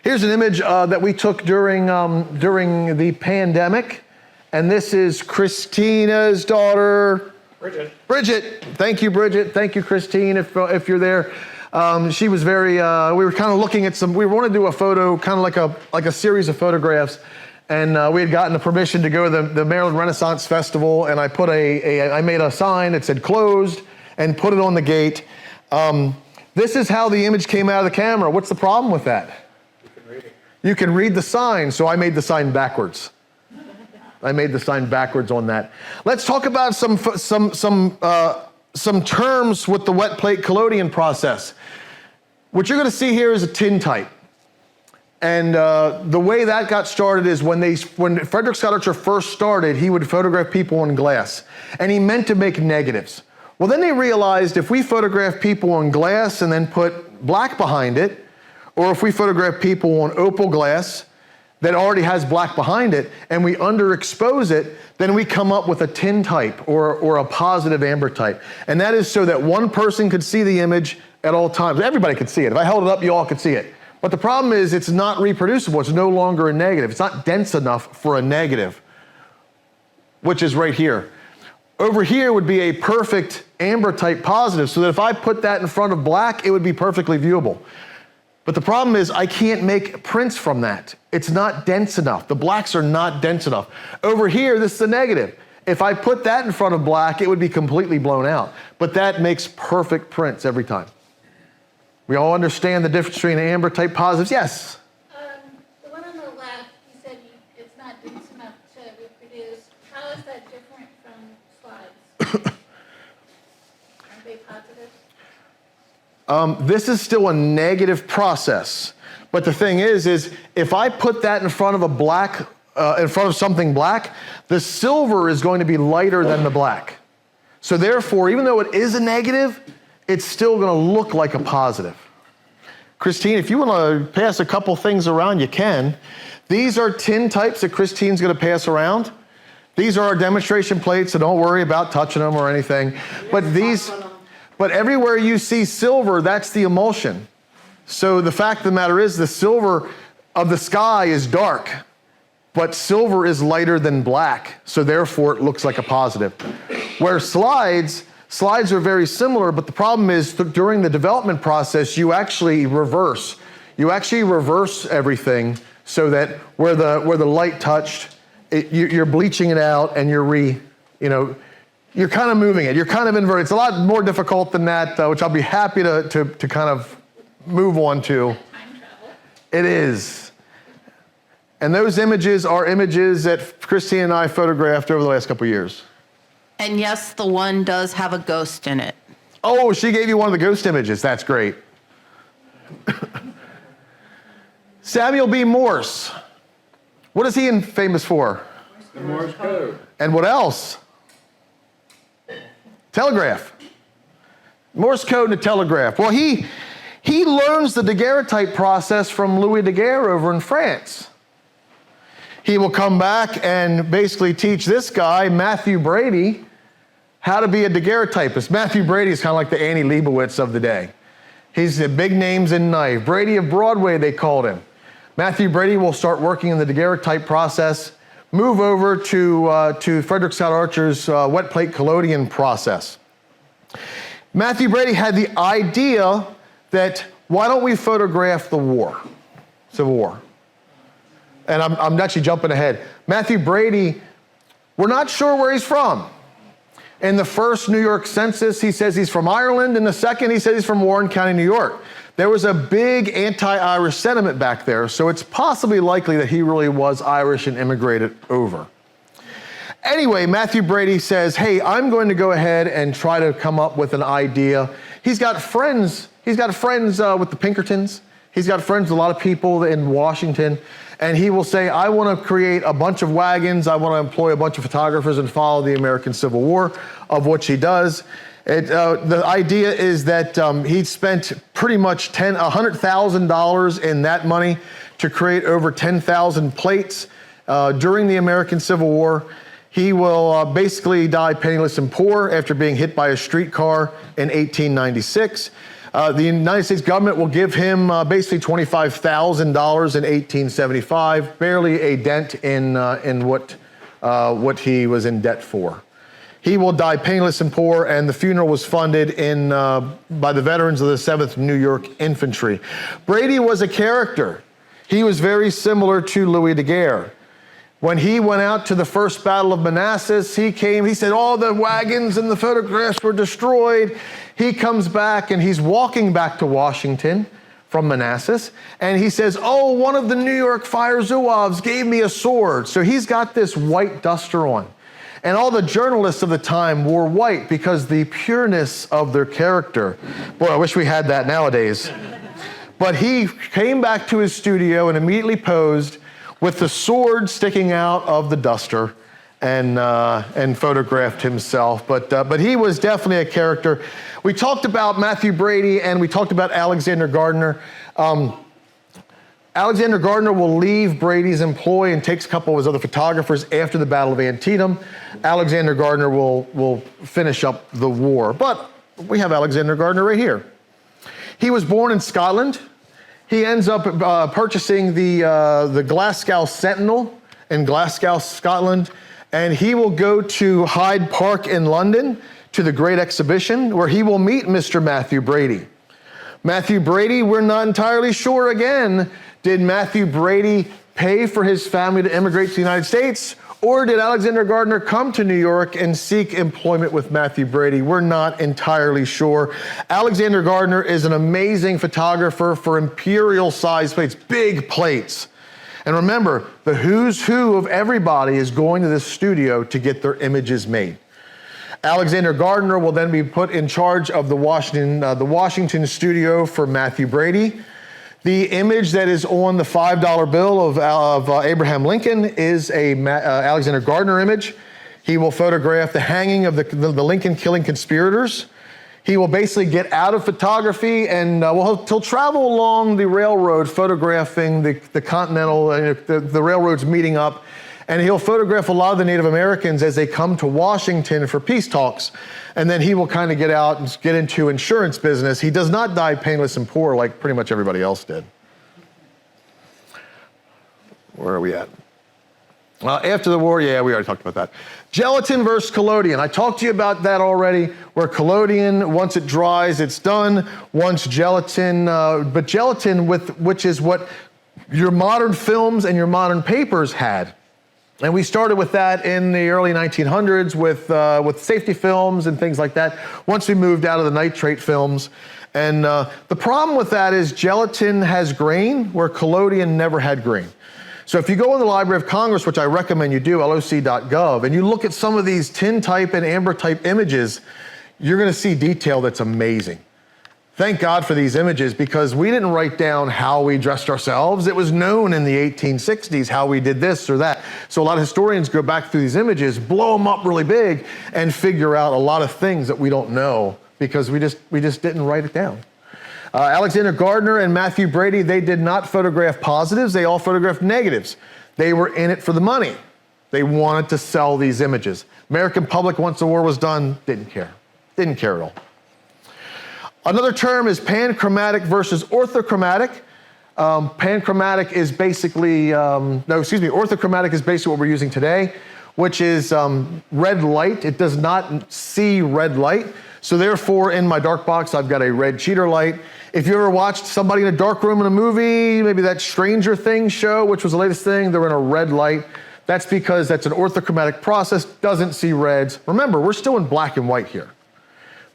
Here's an image that we took during the pandemic. And this is Christina's daughter. Bridget. Thank you, Bridget. Thank you, Christine, if you're there. She was very, we were kind of looking at we wanted to do a photo, kind of like a series of photographs. And we had gotten the permission to go to the Maryland Renaissance Festival. And I put I made a sign that said closed and put it on the gate. This is how the image came out of the camera. What's the problem with that? You can read it. You can read the sign, so I made the sign backwards. I made the sign backwards on that. Let's talk about some terms with the wet plate collodion process. What you're going to see here is a tintype. And the way that got started is when Frederick Scott Archer first started, he would photograph people on glass. And he meant to make negatives. Well, then they realized if we photograph people on glass and then put black behind it, or if we photograph people on opal glass that already has black behind it, and we underexpose it, then we come up with a tintype or a positive amber type. And that is so that one person could see the image at all times. Everybody could see it. If I held it up, you all could see it. But the problem is it's not reproducible. It's no longer a negative. It's not dense enough for a negative, which is right here. Over here would be a perfect amber type positive, so that if I put that in front of black, it would be perfectly viewable. But the problem is I can't make prints from that. It's not dense enough. The blacks are not dense enough. Over here, this is a negative. If I put that in front of black, it would be completely blown out. But that makes perfect prints every time. We all understand the difference between amber type positives? Yes? The one on the left, you said it's not dense enough to reproduce. How is that different from slides? Are they positive? This is still a negative process. But the thing is if I put that in front of in front of something black, the silver is going to be lighter than the black. So therefore, even though it is a negative, it's still going to look like a positive. Christine, if you want to pass a couple things around, you can. These are tintypes that Christine's going to pass around. These are our demonstration plates, so don't worry about touching them or anything. But everywhere you see silver, that's the emulsion. So the fact of the matter is the silver of the sky is dark, but silver is lighter than black, so therefore it looks like a positive. Where slides are very similar, but the problem is during the development process, you actually reverse. You actually reverse everything so that where the light touched, you're bleaching it out and you're kind of moving it. You're kind of inverted. It's a lot more difficult than that, which I'll be happy to kind of move on to. Time travel. It is. And those images are images that Christine and I photographed over the last couple of years. And yes, the one does have a ghost in it. Oh, she gave you one of the ghost images. That's great. Samuel B. Morse. What is he famous for? The Morse code. And what else? Telegraph. Morse code and a telegraph. Well, he learns the daguerreotype process from Louis Daguerre over in France. He will come back and basically teach this guy, Matthew Brady, how to be a daguerreotypist. Matthew Brady is kind of like the Annie Leibovitz of the day. He's the big names in knife. Brady of Broadway, they called him. Matthew Brady will start working in the daguerreotype process, move over to Frederick Scott Archer's wet plate collodion process. Matthew Brady had the idea that why don't we photograph the war, Civil War? And I'm actually jumping ahead. Matthew Brady, we're not sure where he's from. In the first New York census, he says he's from Ireland. In the second, he says he's from Warren County, New York. There was a big anti-Irish sentiment back there, so it's possibly likely that he really was Irish and immigrated over. Anyway, Matthew Brady says, hey, I'm going to go ahead and try to come up with an idea. He's got friends with the Pinkertons. He's got friends with a lot of people in Washington. And he will say, I want to create a bunch of wagons. I want to employ a bunch of photographers and follow the American Civil War, of which he does. The idea is that he spent pretty much $100,000 in that money to create over 10,000 plates during the American Civil War. He will basically die penniless and poor after being hit by a streetcar in 1896. The United States government will give him basically $25,000 in 1875, barely a dent in what he was in debt for. He will die penniless and poor, and the funeral was funded by the veterans of the 7th New York Infantry. Brady was a character. He was very similar to Louis Daguerre. When he went out to the first Battle of Manassas, he said all the wagons and the photographs were destroyed. He comes back and he's walking back to Washington from Manassas, and he says, oh, one of the New York Fire Zouaves gave me a sword. So he's got this white duster on. And all the journalists of the time wore white because the pureness of their character. Boy, I wish we had that nowadays. But he came back to his studio and immediately posed with the sword sticking out of the duster and photographed himself. But he was definitely a character. We talked about Matthew Brady and we talked about Alexander Gardner. Alexander Gardner will leave Brady's employ and takes a couple of his other photographers after the Battle of Antietam. Alexander Gardner will finish up the war. But we have Alexander Gardner right here. He was born in Scotland. He ends up purchasing the Glasgow Sentinel in Glasgow, Scotland, and he will go to Hyde Park in London to the Great Exhibition, where he will meet Mr. Matthew Brady. Matthew Brady, we're not entirely sure again, did Matthew Brady pay for his family to immigrate to the United States, or did Alexander Gardner come to New York and seek employment with Matthew Brady? We're not entirely sure. Alexander Gardner is an amazing photographer for imperial-sized plates, big plates. And remember, the who's who of everybody is going to this studio to get their images made. Alexander Gardner will then be put in charge of the Washington studio for Matthew Brady. The image that is on the $5 bill of Abraham Lincoln is a Alexander Gardner image. He will photograph the hanging of the Lincoln killing conspirators. He will basically get out of photography and he'll travel along the railroad photographing the Continental, the railroads meeting up. And he'll photograph a lot of the Native Americans as they come to Washington for peace talks. And then he will kind of get out and get into insurance business. He does not die penniless and poor like pretty much everybody else did. Where are we at? After the war, yeah, we already talked about that. Gelatin versus collodion. I talked to you about that already, where collodion, once it dries, it's done. Once gelatin, but gelatin, which is what your modern films and your modern papers had. And we started with that in the early 1900s with safety films and things like that, once we moved out of the nitrate films. And the problem with that is gelatin has grain, where collodion never had grain. So if you go in the Library of Congress, which I recommend you do, loc.gov, and you look at some of these tintype and ambertype images, you're going to see detail that's amazing. Thank God for these images, because we didn't write down how we dressed ourselves. It was known in the 1860s how we did this or that. So a lot of historians go back through these images, blow them up really big, and figure out a lot of things that we don't know because we just didn't write it down. Alexander Gardner and Matthew Brady, they did not photograph positives. They all photographed negatives. They were in it for the money. They wanted to sell these images. American public, once the war was done, didn't care. Didn't care at all. Another term is panchromatic versus orthochromatic. Panchromatic is basically, orthochromatic is basically what we're using today, which is red light. It does not see red light. So therefore, in my dark box, I've got a red cheater light. If you ever watched somebody in a dark room in a movie, maybe that Stranger Things show, which was the latest thing, they're in a red light. That's because that's an orthochromatic process, doesn't see reds. Remember, we're still in black and white here.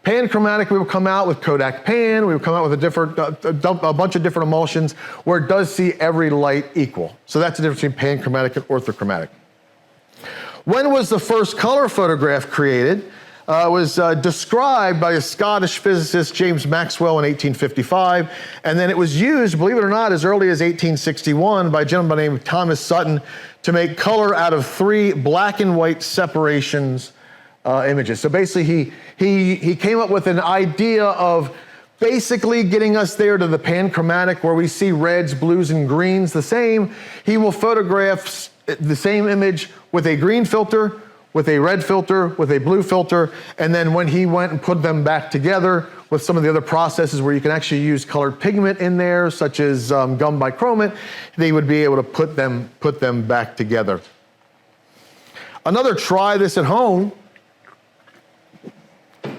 Panchromatic, we will come out with Kodak Pan. We will come out with a bunch of different emulsions where it does see every light equal. So that's the difference between panchromatic and orthochromatic. When was the first color photograph created? It was described by a Scottish physicist, James Maxwell, in 1855. And then it was used, believe it or not, as early as 1861 by a gentleman by the name of Thomas Sutton to make color out of 3 black and white separations images. So basically he came up with an idea of basically getting us there to the panchromatic where we see reds, blues, and greens the same. He will photograph the same image with a green filter, with a red filter, with a blue filter, and then when he went and put them back together with some of the other processes where you can actually use colored pigment in there, such as gum bichromate, they would be able to put them back together. Another try this at home.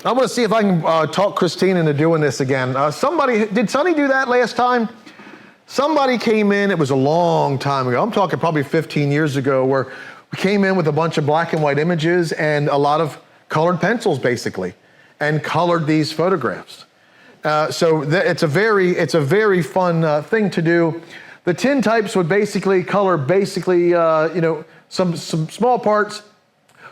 I'm going to see if I can talk Christine into doing this again. Did Sonny do that last time? Somebody came in, it was a long time ago, I'm talking probably 15 years ago, where we came in with a bunch of black and white images and a lot of colored pencils, basically, and colored these photographs. It's a very fun thing to do. The Tintypes would basically color some small parts.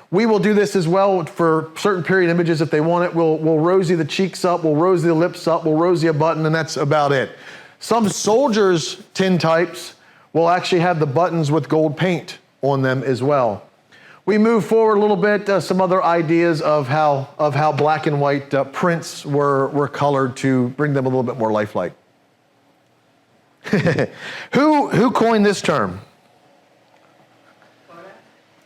We will do this as well for certain period images if they want it. We'll rosy the cheeks up, we'll rosy the lips up, we'll rosy a button, and that's about it. Some soldiers' Tintypes will actually have the buttons with gold paint on them as well. We move forward a little bit, some other ideas of how black and white prints were colored to bring them a little bit more lifelike. Who coined this term?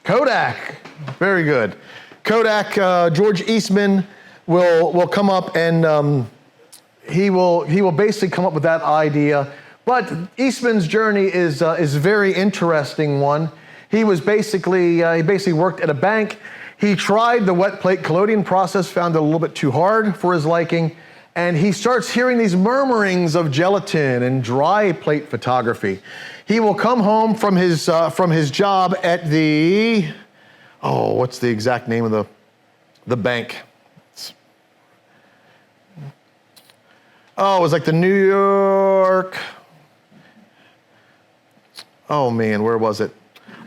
Kodak. Very good. Kodak, George Eastman will come up and he will basically come up with that idea. But Eastman's journey is a very interesting one. He basically worked at a bank. He tried the wet plate collodion process, found it a little bit too hard for his liking, and he starts hearing these murmurings of gelatin and dry plate photography. He will come home from his job at what's the exact name of the bank? It was like the New York. Oh man, where was it?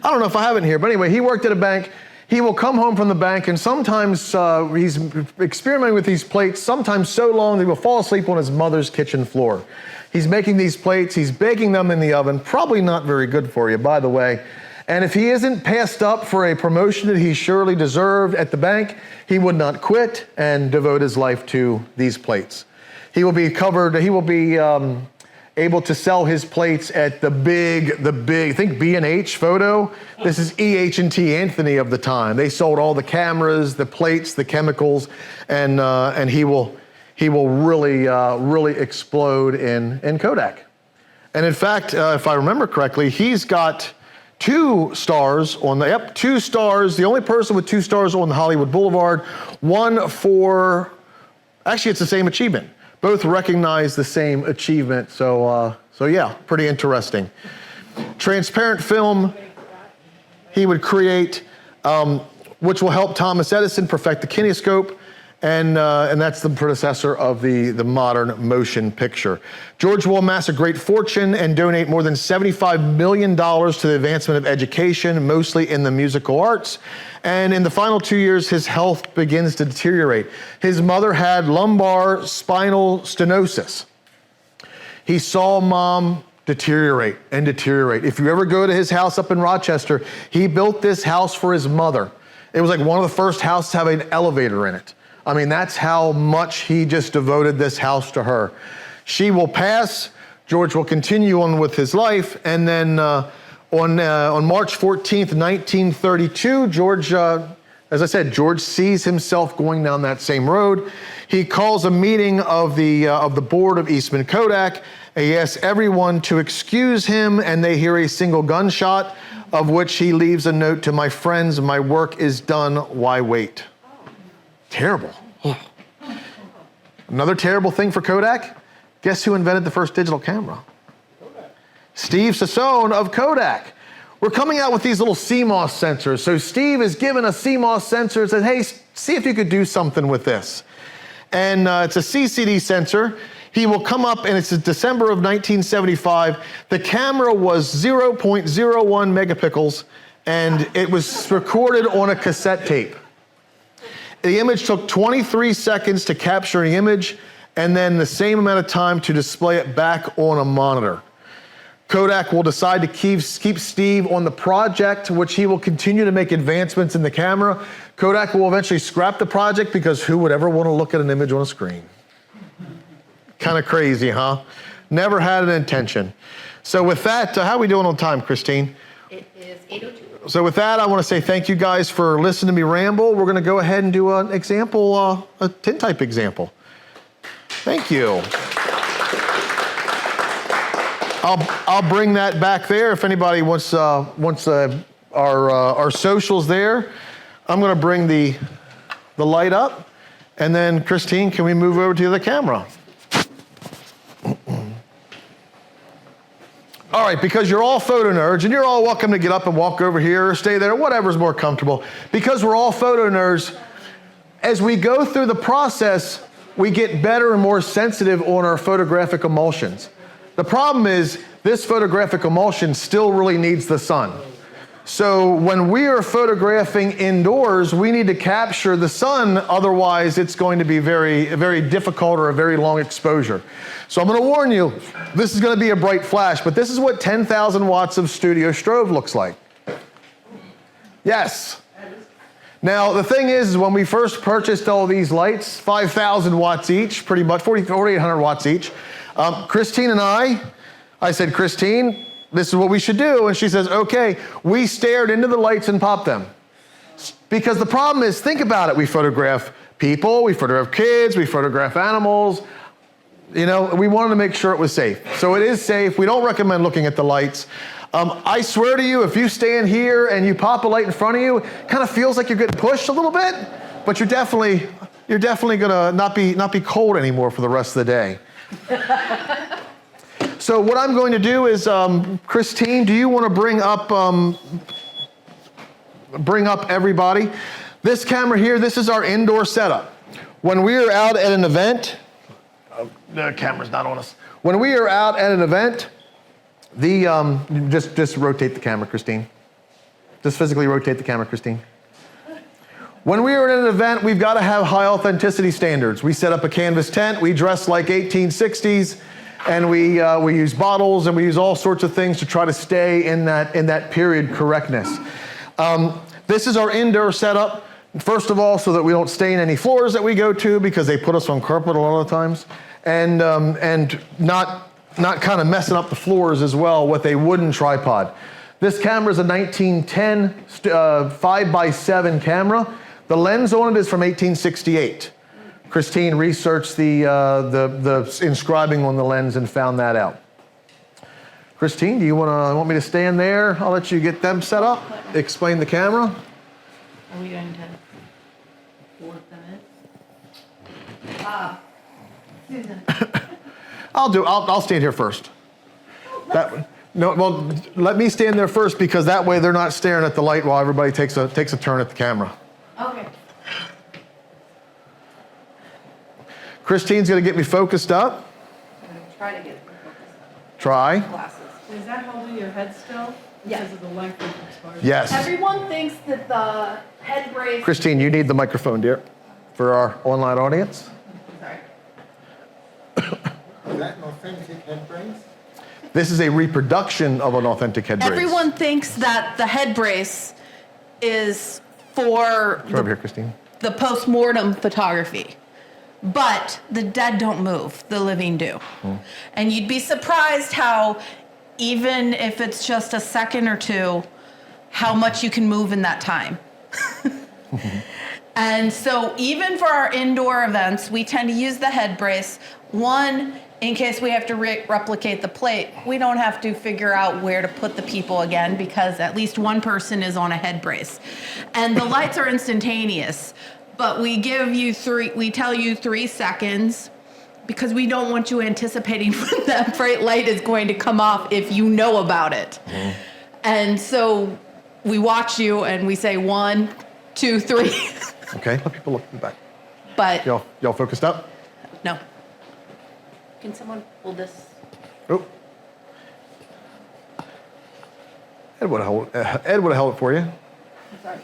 I don't know if I have it here, but anyway, he worked at a bank. He will come home from the bank, and sometimes he's experimenting with these plates, sometimes so long that he will fall asleep on his mother's kitchen floor. He's making these plates, he's baking them in the oven, probably not very good for you, by the way. And if he isn't passed up for a promotion that he surely deserved at the bank, he would not quit and devote his life to these plates. He will be able to sell his plates at the big, I think B&H Photo. This is EH&T Anthony of the time. They sold all the cameras, the plates, the chemicals, and he will really explode in Kodak. And in fact, if I remember correctly, he's got 2 stars two stars, the only person with 2 stars on the Hollywood Boulevard, one for, actually it's the same achievement. Both recognize the same achievement, so yeah, pretty interesting. Transparent film he would create, which will help Thomas Edison perfect the kinescope, and that's the predecessor of the modern motion picture. George will amass a great fortune and donate more than $75 million to the advancement of education, mostly in the musical arts. And in the final 2 years, his health begins to deteriorate. His mother had lumbar spinal stenosis. He saw mom deteriorate and deteriorate. If you ever go to his house up in Rochester, he built this house for his mother. It was like one of the first houses to have an elevator in it. I mean, that's how much he just devoted this house to her. She will pass. George will continue on with his life, and then on March 14th, 1932, George, as I said, George sees himself going down that same road. He calls a meeting of the board of Eastman Kodak. He asks everyone to excuse him, and they hear a single gunshot, of which he leaves a note to my friends, my work is done, why wait? Terrible. Another terrible thing for Kodak, guess who invented the first digital camera? Steve Sassone of Kodak. We're coming out with these little CMOS sensors. So Steve is given a CMOS sensor and says, hey, see if you could do something with this. And it's a CCD sensor. He will come up, and it's December of 1975. The camera was 0.01 megapixels, and it was recorded on a cassette tape. The image took 23 seconds to capture the image, and then the same amount of time to display it back on a monitor. Kodak will decide to keep Steve on the project, which he will continue to make advancements in the camera. Kodak will eventually scrap the project because who would ever want to look at an image on a screen? Kind of crazy, huh? Never had an intention. So with that, how are we doing on time, Christine? It is 8:02. So with that, I want to say thank you guys for listening to me ramble. We're going to go ahead and do an example, a Tintype example. Thank you. I'll bring that back there if anybody wants our socials there. I'm going to bring the light up, and then Christine, can we move over to the other camera? All right, because you're all photo nerds, and you're all welcome to get up and walk over here or stay there, whatever's more comfortable. Because we're all photo nerds, as we go through the process, we get better and more sensitive on our photographic emulsions. The problem is this photographic emulsion still really needs the sun. So when we are photographing indoors, we need to capture the sun, otherwise it's going to be very, very difficult or a very long exposure. So I'm going to warn you, this is going to be a bright flash, but this is what 10,000 watts of studio strobe looks like. Yes. Now, the thing is when we first purchased all these lights, 5,000 watts each, pretty much 4,800 watts each, Christine and I said, Christine, this is what we should do. And she says, okay. We stared into the lights and popped them. Because the problem is, think about it. We photograph people, we photograph kids, we photograph animals. You know, we wanted to make sure it was safe. So it is safe. We don't recommend looking at the lights. I swear to you, if you stand here and you pop a light in front of you, it kind of feels like you're getting pushed a little bit, but you're definitely gonna not be cold anymore for the rest of the day. So what I'm going to do is, Christine, do you want to bring up everybody? This camera here, this is our indoor setup. When we are out at an event, the camera's not on us. When we are out at an event, just rotate the camera, Christine. Just physically rotate the camera, Christine. When we are at an event, we've got to have high authenticity standards. We set up a canvas tent, we dress like 1860s, and we use bottles and we use all sorts of things to try to stay in that period correctness. This is our indoor setup. First of all, so that we don't stain any floors that we go to, because they put us on carpet a lot of times, and not kind of messing up the floors as well with a wooden tripod. This camera is a 1910 5x7 camera. The lens on it is from 1868. Christine researched the inscribing on the lens and found that out. Christine, do you want me to stand there? I'll let you get them set up. Explain the camera. Are we going to forward them in? Susan. I'll stand here first. Let me stand there first, because that way they're not staring at the light while everybody takes a turn at the camera. Okay. Christine's going to get me focused up. I'm going to try to get them focused. Try. Glasses. Is that holding your head still? Yes. Because of the length of exposure? Yes. Everyone thinks that the head brace. Christine, you need the microphone, dear, for our online audience. Sorry. Is that an authentic head brace? This is a reproduction of an authentic head brace. Everyone thinks that the head brace is for Come over here, Christine. the post-mortem photography. But the dead don't move, the living do. And you'd be surprised how, even if it's just a second or two, how much you can move in that time. And so even for our indoor events, we tend to use the head brace. One, in case we have to replicate the plate, we don't have to figure out where to put the people again, because at least one person is on a head brace. And the lights are instantaneous, but we tell you 3 seconds, because we don't want you anticipating when that bright light is going to come off if you know about it. And so we watch you and we say 1, 2, 3. Okay, let people look in the back. But Y'all focused up? no. Can someone hold this? Oh. Ed would have held it for you. I'm sorry.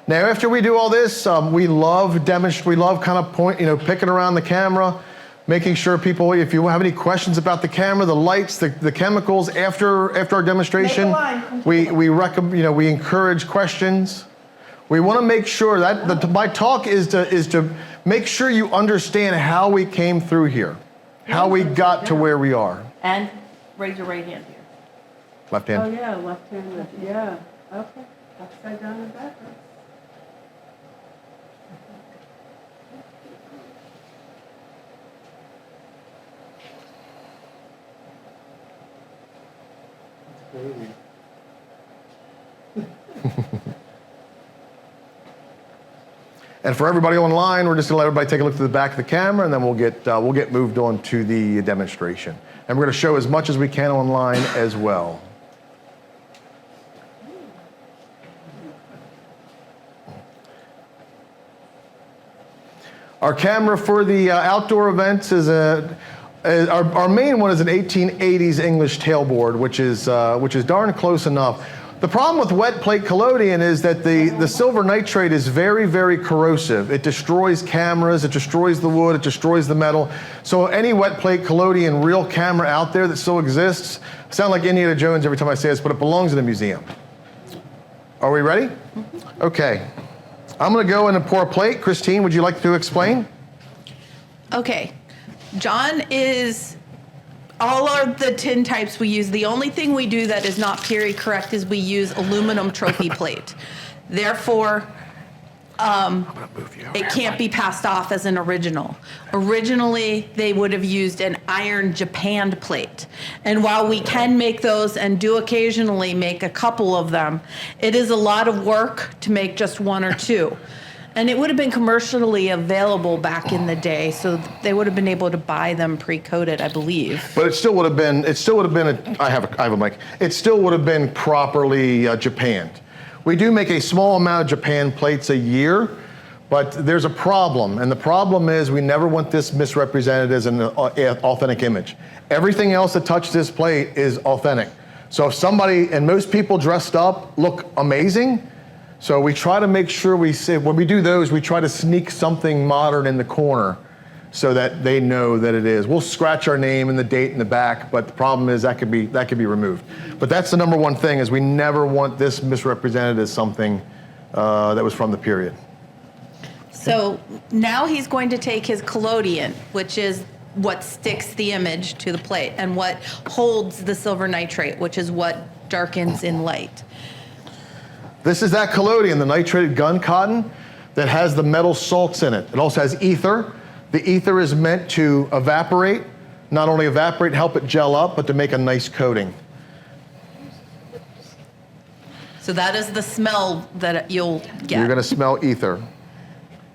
Now, after we do all this, we love kind of picking around the camera, making sure people, if you have any questions about the camera, the lights, the chemicals, after our demonstration, we encourage questions. We want to make sure that my talk is to make sure you understand how we came through here, how we got to where we are. And raise your right hand here. Left Oh, hand. yeah, left-handed, yeah, okay, upside down and backwards. And for everybody online, we're just going to let everybody take a look to the back of the camera, and then we'll get moved on to the demonstration. And we're going to show as much as we can online as well. Our camera for the outdoor events is our main one is an 1880s English tailboard, which is darn close enough. The problem with wet plate collodion is that the silver nitrate is very, very corrosive. It destroys cameras, it destroys the wood, it destroys the metal. So any wet plate collodion real camera out there that still exists, I sound like Indiana Jones every time I say this, but it belongs in a museum. Are we ready? Okay. I'm going to go in and pour a plate. Christine, would you like to explain? Okay. John is all of the tin types we use. The only thing we do that is not period correct is we use aluminum trophy plate. Therefore, it can't be passed off as an original. Originally, they would have used an iron japanned plate. And while we can make those and do occasionally make a couple of them, it is a lot of work to make just one or two. And it would have been commercially available back in the day, so they would have been able to buy them pre-coated, I believe. But it still would have been, I have a mic. It still would have been properly japanned. We do make a small amount of Japan plates a year, but there's a problem. And the problem is we never want this misrepresented as an authentic image. Everything else that touched this plate is authentic. So if somebody, and most people dressed up look amazing, so we try to make sure when we do those, we try to sneak something modern in the corner so that they know that it is. We'll scratch our name and the date in the back, but the problem is that could be removed. But that's the number one thing, is we never want this misrepresented as something that was from the period. So now he's going to take his collodion, which is what sticks the image to the plate, and what holds the silver nitrate, which is what darkens in light. This is that collodion, the nitrated gun cotton, that has the metal salts in it. It also has ether. The ether is meant to evaporate, not only evaporate, help it gel up, but to make a nice coating. So that is the smell that you'll get. You're gonna smell ether.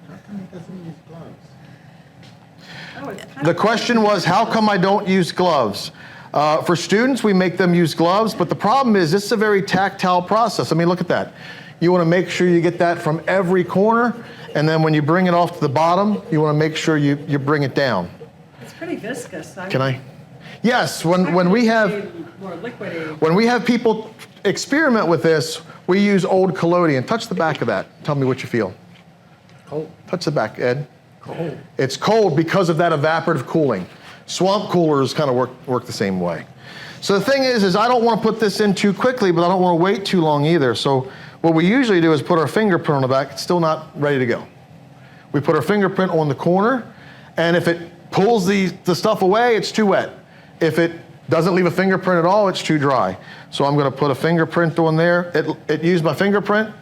How come it doesn't use gloves? Oh, it's kind The of- question was, how come I don't use gloves? For students, we make them use gloves, but the problem is this is a very tactile process. I mean, look at that. You want to make sure you get that from every corner, and then when you bring it off to the bottom, you want to make sure you bring it down. It's pretty viscous. Can I? Yes, when we have More liquidy. when we have people experiment with this, we use old collodion. Touch the back of that. Tell me what you feel. Cold. Touch the back, Ed. Cold. It's cold because of that evaporative cooling. Swamp coolers kind of work the same way. So the thing is I don't want to put this in too quickly, but I don't want to wait too long either. So what we usually do is put our fingerprint on the back. It's still not ready to go. We put our fingerprint on the corner, and if it pulls the stuff away, it's too wet. If it doesn't leave a fingerprint at all, it's too dry. So I'm going to put a fingerprint on there. It used my fingerprint.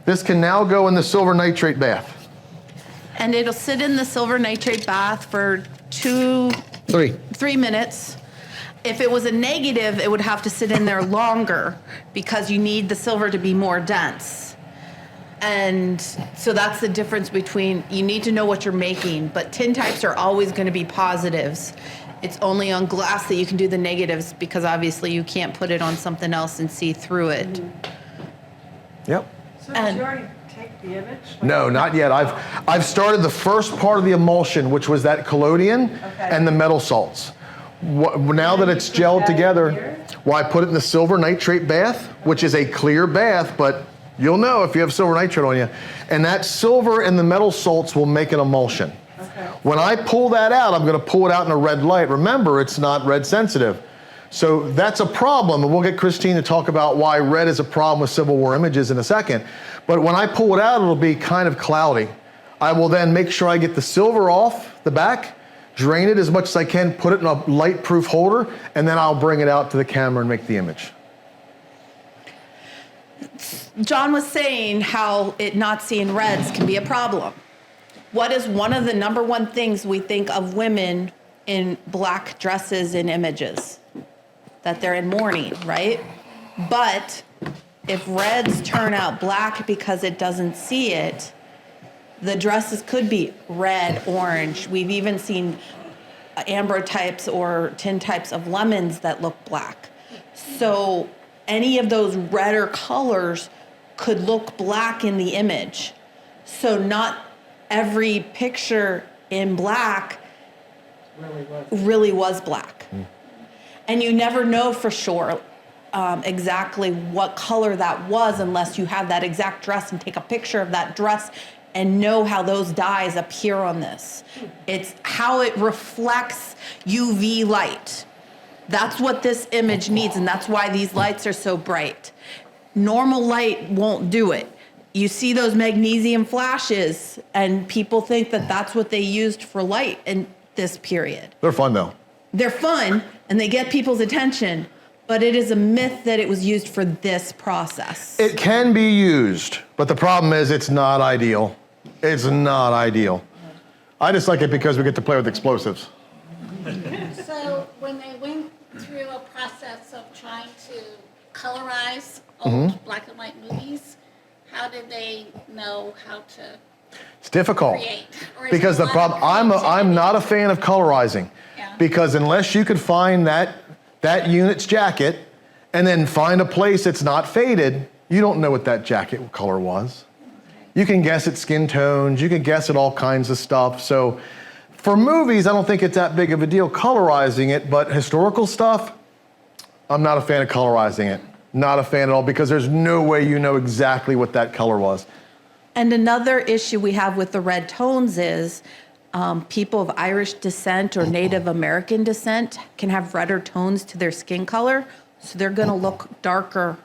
This can now go in the silver nitrate bath. And it'll sit in the silver nitrate bath for 3 minutes. If it was a negative, it would have to sit in there longer because you need the silver to be more dense. And so that's the difference between, you need to know what you're making, but tin types are always going to be positives. It's only on glass that you can do the negatives because obviously you can't put it on something else and see through it. Yep. So did And- you already take the image? No, not yet. I've started the first part of the emulsion, which was that collodion and the metal salts. Now that it's gelled together, I put it in the silver nitrate bath, which is a clear bath, but you'll know if you have silver nitrate on you. And that silver and the metal salts will make an emulsion. Okay. When I pull that out, I'm going to pull it out in a red light. Remember, it's not red sensitive. So that's a problem, and we'll get Christine to talk about why red is a problem with Civil War images in a second. But when I pull it out, it'll be kind of cloudy. I will then make sure I get the silver off the back, drain it as much as I can, put it in a light-proof holder, and then I'll bring it out to the camera and make the image. John was saying how it not seeing reds can be a problem. What is one of the number one things we think of women in black dresses in images? That they're in mourning, right? But if reds turn out black because it doesn't see it, the dresses could be red, orange. We've even seen ambrotypes or tintypes of lemons that look black. So any of those redder colors could look black in the image. So not every picture in black really was black. And you never know for sure exactly what color that was unless you have that exact dress and take a picture of that dress and know how those dyes appear on this. It's how it reflects UV light. That's what this image needs, and that's why these lights are so bright. Normal light won't do it. You see those magnesium flashes, and people think that that's what they used for light in this period. They're fun though. They're fun, and they get people's attention, but it is a myth that it was used for this process. It can be used, but the problem is it's not ideal. It's not ideal. I just like it because we get to play with explosives. So when they went through a process of trying to colorize old black and white movies, how did they know how to It's difficult. create? Or is Because it the a lot of problem, I'm creativity? not a fan of colorizing. Yeah. Because unless you could find that unit's jacket and then find a place that's not faded, you don't know what that jacket color was. You can guess at skin tones, you can guess at all kinds of stuff. So for movies, I don't think it's that big of a deal colorizing it, but historical stuff, I'm not a fan of colorizing it. Not a fan at all, because there's no way you know exactly what that color was. And another issue we have with the red tones is people of Irish descent or Native American descent can have redder tones to their skin color, so they're going to look darker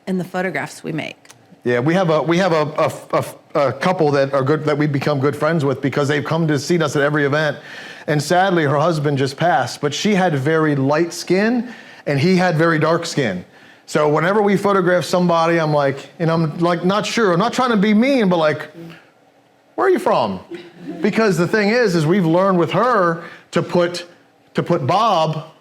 in the photographs we make. Yeah, we have a couple that are good, that we become good friends with because they've come to see us at every event. And sadly, her husband just passed, but she had very light skin and he had very dark skin. So whenever we photograph somebody, I'm like, not sure. I'm not trying to be mean, but like, where are you from? Because the thing is we've learned with her to put Bob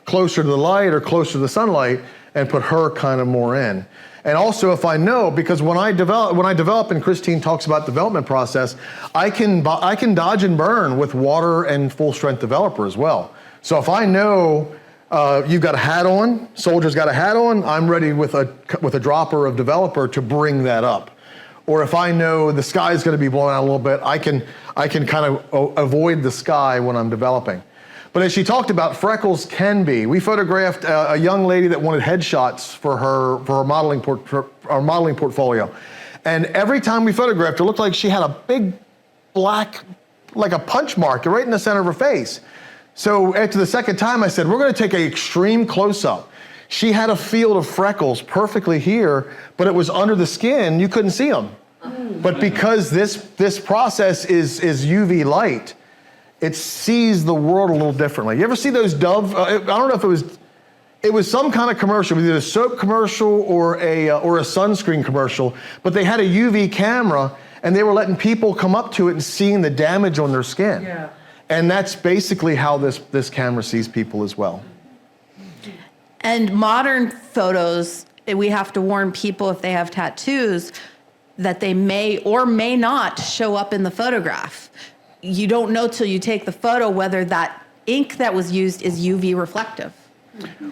closer to the light or closer to the sunlight and put her kind of more in. And also, if I know, because when I develop, and Christine talks about development process, I can dodge and burn with water and full strength developer as well. So if I know you've got a hat on, Soldier's got a hat on, I'm ready with a dropper of developer to bring that up. Or if I know the sky is going to be blowing out a little bit, I can kind of avoid the sky when I'm developing. But as she talked about, freckles can be. We photographed a young lady that wanted headshots for her modeling portfolio. And every time we photographed her, it looked like she had a big black, like a punch mark right in the center of her face. So after the second time, I said, we're going to take an extreme close-up. She had a field of freckles perfectly here, but it was under the skin. You couldn't see them. But because this process is UV light, it sees the world a little differently. You ever see those Dove? I don't know if it was some kind of commercial, either a soap commercial or a sunscreen commercial, but they had a UV camera and they were letting people come up to it and seeing the damage on their skin. Yeah. And that's basically how this camera sees people as well. And modern photos, we have to warn people if they have tattoos that they may or may not show up in the photograph. You don't know till you take the photo whether that ink that was used is UV reflective.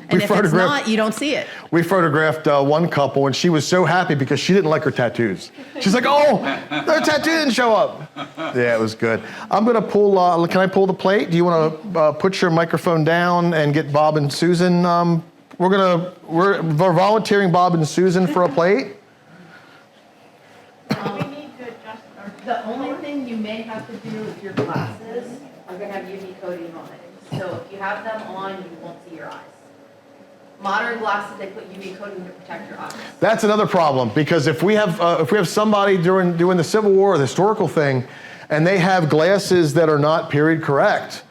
And if it's not, you don't see it. We photographed one couple and she was so happy because she didn't like her tattoos. She's like, oh, their tattoo didn't show up. Yeah, it was good. I'm gonna pull, can I pull the plate? Do you wanna put your microphone down and get Bob and Susan? We're volunteering Bob and Susan for a plate. We need to adjust our. The only thing you may have to do is your glasses are gonna have UV coating on it. So if you have them on, you won't see your eyes. Modern glasses, they put UV coating to protect your eyes. That's another problem, because if we have somebody doing the Civil War or the historical thing, and they have glasses that are not period correct,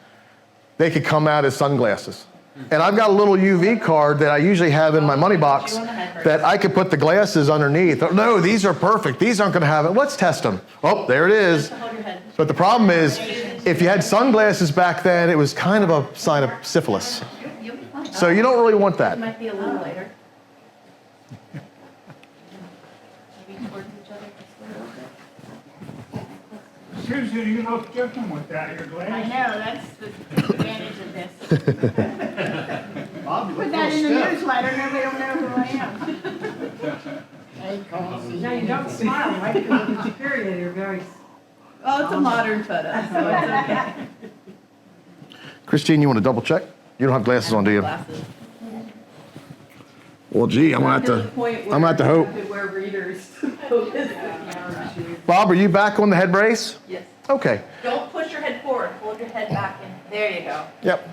they could come out as sunglasses. And I've got a little UV card that I usually have in my money box that I could put the glasses underneath. No, these are perfect. These aren't going to have it. Let's test them. Oh, there it is. Hold your head. But the problem is, if you had sunglasses back then, it was kind of a sign of syphilis. You'll be fine. So you don't really want It that. might be a little later. Maybe towards each other just a little bit. Susan, you look different without your I glasses. know, that's the advantage of this. Bob, you Put look that real in the stiff. newsletter, nobody will know who I am. Hey, Connie. No, you don't smile, right? Because it's a period, you're very. Oh, it's a modern photo, so it's okay. Christine, you want to double check? You don't have glasses on, do you? Glasses. Well, gee, I'm going to have to hope. Wear readers. Focus the camera. Bob, are you back on the head brace? Yes. Okay. Don't push your head forward. Hold your head back in. There you go. Yep.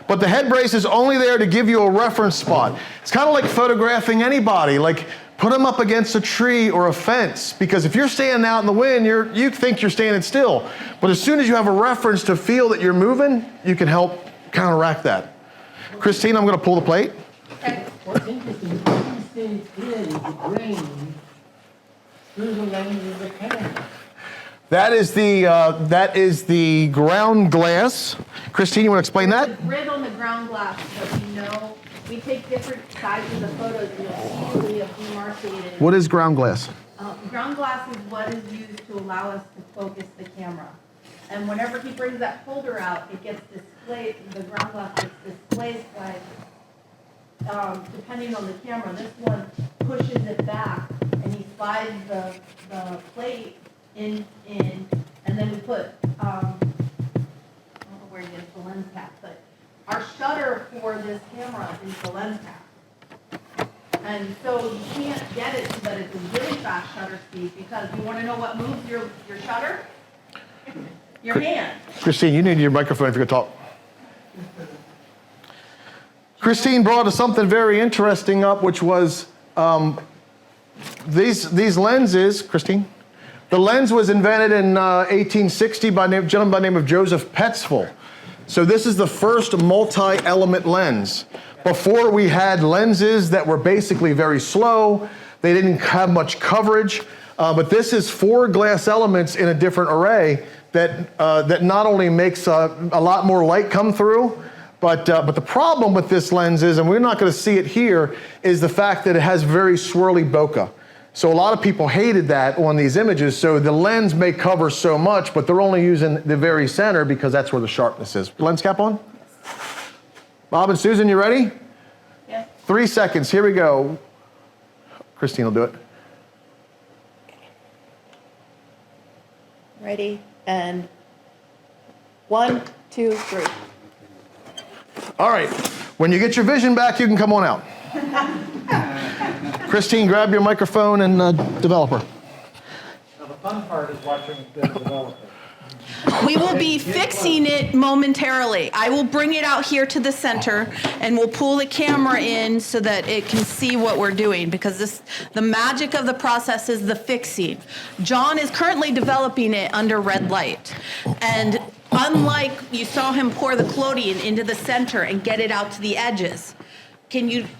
But the head brace is only there to give you a reference spot. It's kind of like photographing anybody. Like, put them up against a tree or a fence, because if you're standing out in the wind, you think you're standing still. But as soon as you have a reference to feel that you're moving, you can help counteract that. Christine, I'm going to pull the plate. Okay. What's interesting, what you see here is the grain through the lens of the camera. That is the ground glass. Christine, you want to explain that? There's a grid on the ground glass, so we know we take different sizes of photos, and you'll see that we have demarcated. What is ground glass? Ground glass is what is used to allow us to focus the camera. And whenever he brings that folder out, it gets displayed, the ground glass gets displayed by, depending on the camera. This one pushes it back, and he slides the plate in, and then we put, I don't know where you get the lens cap, but our shutter for this camera is the lens cap. And so you can't get it so that it's a really fast shutter speed, because you want to know what moves your shutter? Your hand. Christine, you need your microphone if you're going to talk. Christine brought us something very interesting up, which was these lenses. Christine? The lens was invented in 1860 by a gentleman by the name of Joseph Petzval. So this is the first multi-element lens. Before, we had lenses that were basically very slow. They didn't have much coverage. But this is 4 glass elements in a different array that not only makes a lot more light come through, but the problem with this lens is, and we're not going to see it here, is the fact that it has very swirly bokeh. So a lot of people hated that on these images. So the lens may cover so much, but they're only using the very center because that's where the sharpness is. Lens cap on? Bob and Susan, you ready? Yes. 3 seconds. Here we go. Christine will do it. Ready, and 1, 2, 3. All right. When you get your vision back, you can come on out. Christine, grab your microphone and develop her. Now, the fun part is watching them develop it. We will be fixing it momentarily. I will bring it out here to the center, and we'll pull the camera in so that it can see what we're doing, because the magic of the process is the fixing. John is currently developing it under red light. And unlike you saw him pour the collodion into the center and get it out to the edges,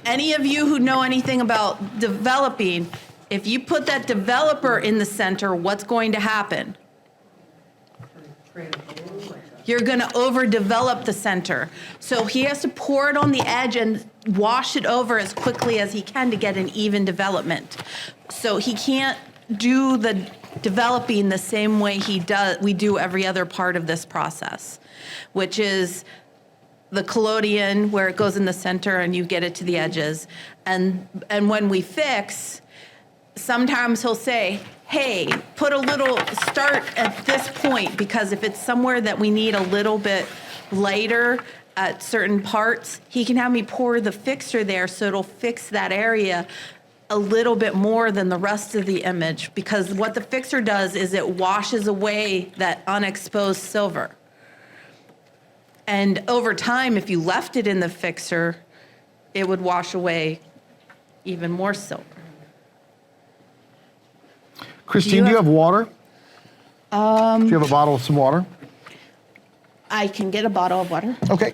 any of you who know anything about developing, if you put that developer in the center, what's going to happen? You're going to overdevelop the center. So he has to pour it on the edge and wash it over as quickly as he can to get an even development. So he can't do the developing the same way we do every other part of this process, which is the collodion where it goes in the center and you get it to the edges. And when we fix, sometimes he'll say, hey, put a little, start at this point, because if it's somewhere that we need a little bit lighter at certain parts, he can have me pour the fixer there so it'll fix that area a little bit more than the rest of the image, because what the fixer does is it washes away that unexposed silver. And over time, if you left it in the fixer, it would wash away even more silver. Christine, do you have water? Do you have a bottle of some water? I can get a bottle of water. Okay.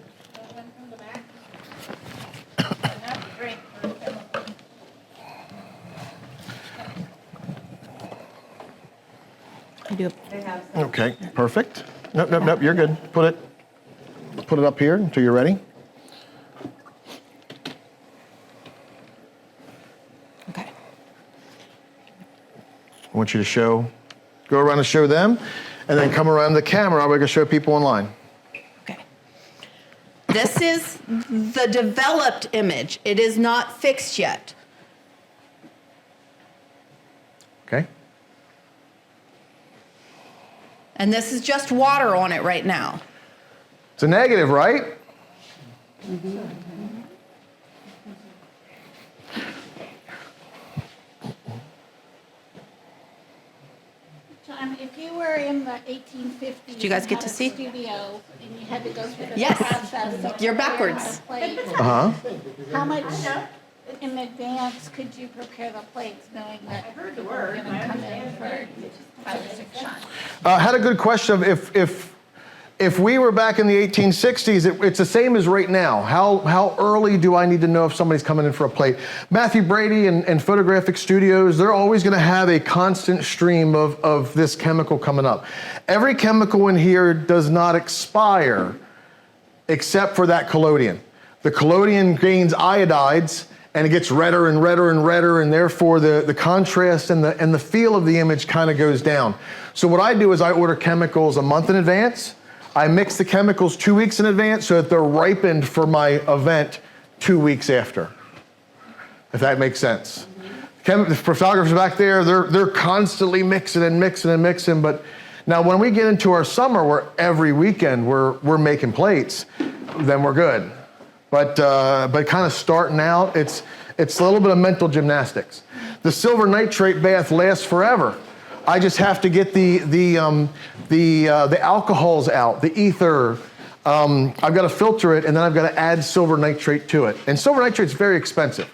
I do. Okay, perfect. Nope, you're good. Put it up here until you're ready. Okay. I want you to go around and show them, and then come around the camera. We're gonna show people online. Okay. This is the developed image. It is not fixed yet. Okay. And this is just water on it right now. It's a negative, right? John, if you were in the 1850s. Did you guys get and to had a see? Studio and you had to go through the Yes. process of You're preparing backwards. the plate, Uh-huh. how much in advance could you prepare the plates knowing that I've heard the you word. were going to come in for 5 or 6 shots? I had a good question of if we were back in the 1860s, it's the same as right now. How early do I need to know if somebody's coming in for a plate? Matthew Brady and Photographic Studios, they're always going to have a constant stream of this chemical coming up. Every chemical in here does not expire except for that collodion. The collodion gains iodides, and it gets redder and redder and redder, and therefore the contrast and the feel of the image kind of goes down. So what I do is I order chemicals a month in advance. I mix the chemicals 2 weeks in advance so that they're ripened for my event 2 weeks after, if that makes sense. The photographers back there, they're constantly mixing and mixing and mixing, but now when we get into our summer where every weekend we're making plates, then we're good. But kind of starting out, it's a little bit of mental gymnastics. The silver nitrate bath lasts forever. I just have to get the alcohols out, the ether. I've got to filter it, and then I've got to add silver nitrate to it. And silver nitrate's very expensive.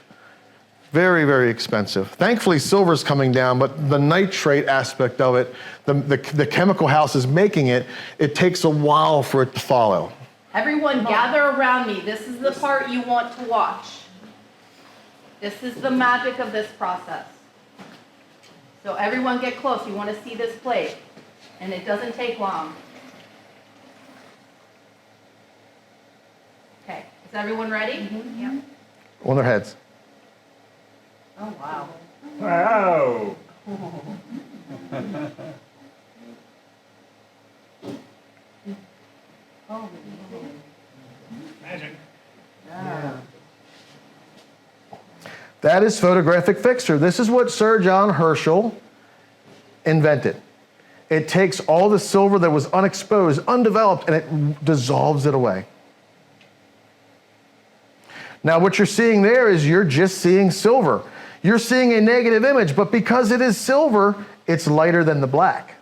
Very, very expensive. Thankfully, silver's coming down, but the nitrate aspect of it, the chemical house is making it, it takes a while for it to follow. Everyone gather around me. This is the part you want to watch. This is the magic of this process. So everyone get close. You want to see this plate. And it doesn't take long. Okay, is everyone ready? Yep. On their heads. Oh, wow. Wow. Magic. That is photographic fixture. This is what Sir John Herschel invented. It takes all the silver that was unexposed, undeveloped, and it dissolves it away. Now what you're seeing there is you're just seeing silver. You're seeing a negative image, but because it is silver, it's lighter than the black.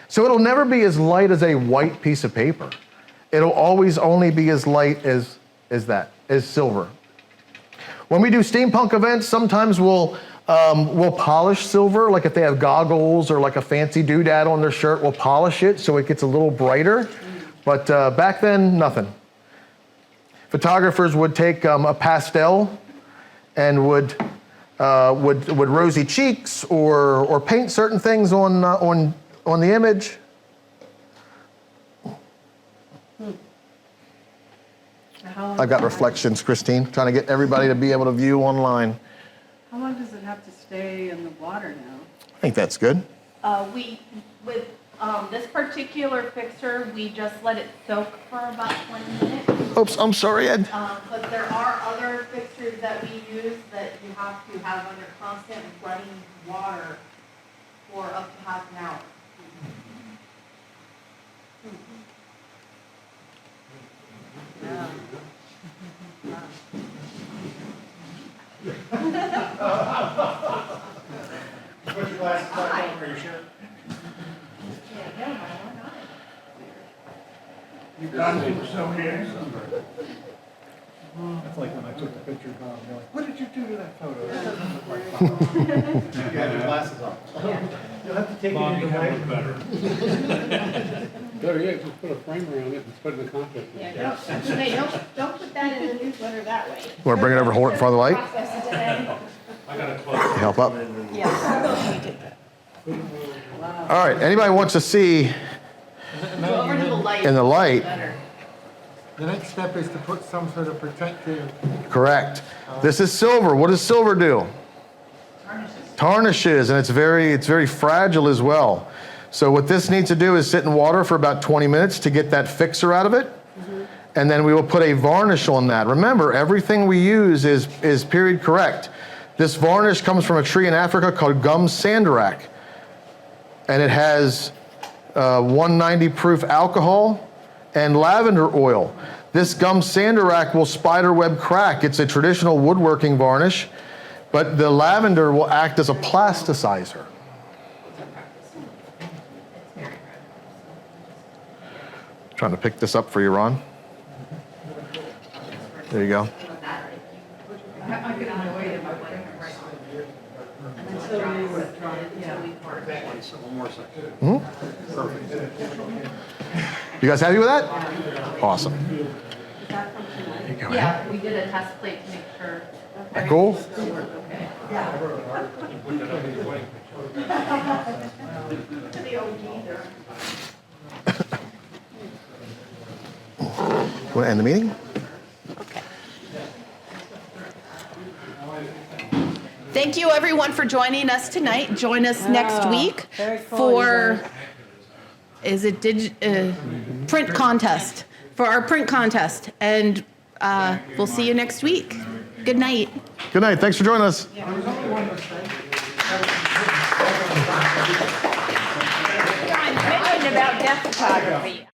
So it'll never be as light as a white piece of paper. It'll always only be as light as silver. When we do steampunk events, sometimes we'll polish silver, like if they have goggles or like a fancy doodad on their shirt, we'll polish it so it gets a little brighter. But back then, nothing. Photographers would take a pastel and would rosy cheeks or paint certain things on the image. I've got reflections, Christine, trying to get everybody to be able to view online. How long does it have to stay in the water now? I think that's good. With this particular fixture, we just let it soak for about 20 minutes. Oops, I'm sorry, Ed. But there are other fixtures that we use that you have to have under constant running water for up to half an hour. Put your glasses back on for your shirt. You got me so handsome. That's like when I took the picture of Don, they're like, what did you do to that photo? That doesn't look like Don. You have your glasses on. You'll have to take it in tonight. Better yet, just put a frame around it and put it in the contest. Yeah, don't put that in the newsletter that way. You want to bring it over, hold it in front of the light? Process today. Help up. Yes. All right, anybody wants to see Over to the light. in the light? Better. The next step is to put some sort of protective. Correct. This is silver. What does silver do? Tarnishes, and it's very fragile as well. So what this needs to do is sit in water for about 20 minutes to get that fixer out of it. And then we will put a varnish on that. Remember, everything we use is period correct. This varnish comes from a tree in Africa called gum sandarac. And it has 190 proof alcohol and lavender oil. This gum sandarac will spiderweb crack. It's a traditional woodworking varnish, but the lavender will act as a plasticizer. Trying to pick this up for you, Ron. There you go. You guys happy with that? Awesome. There you go. Yeah, we did a test plate to make sure. Cool. Okay. You want to end the meeting? Thank you, everyone, for joining us tonight. Join us next week very cool, for, you is it print contest, for our print contest. And we'll see you next week. Good night. Good night. Thanks for joining us. Mention about death photography.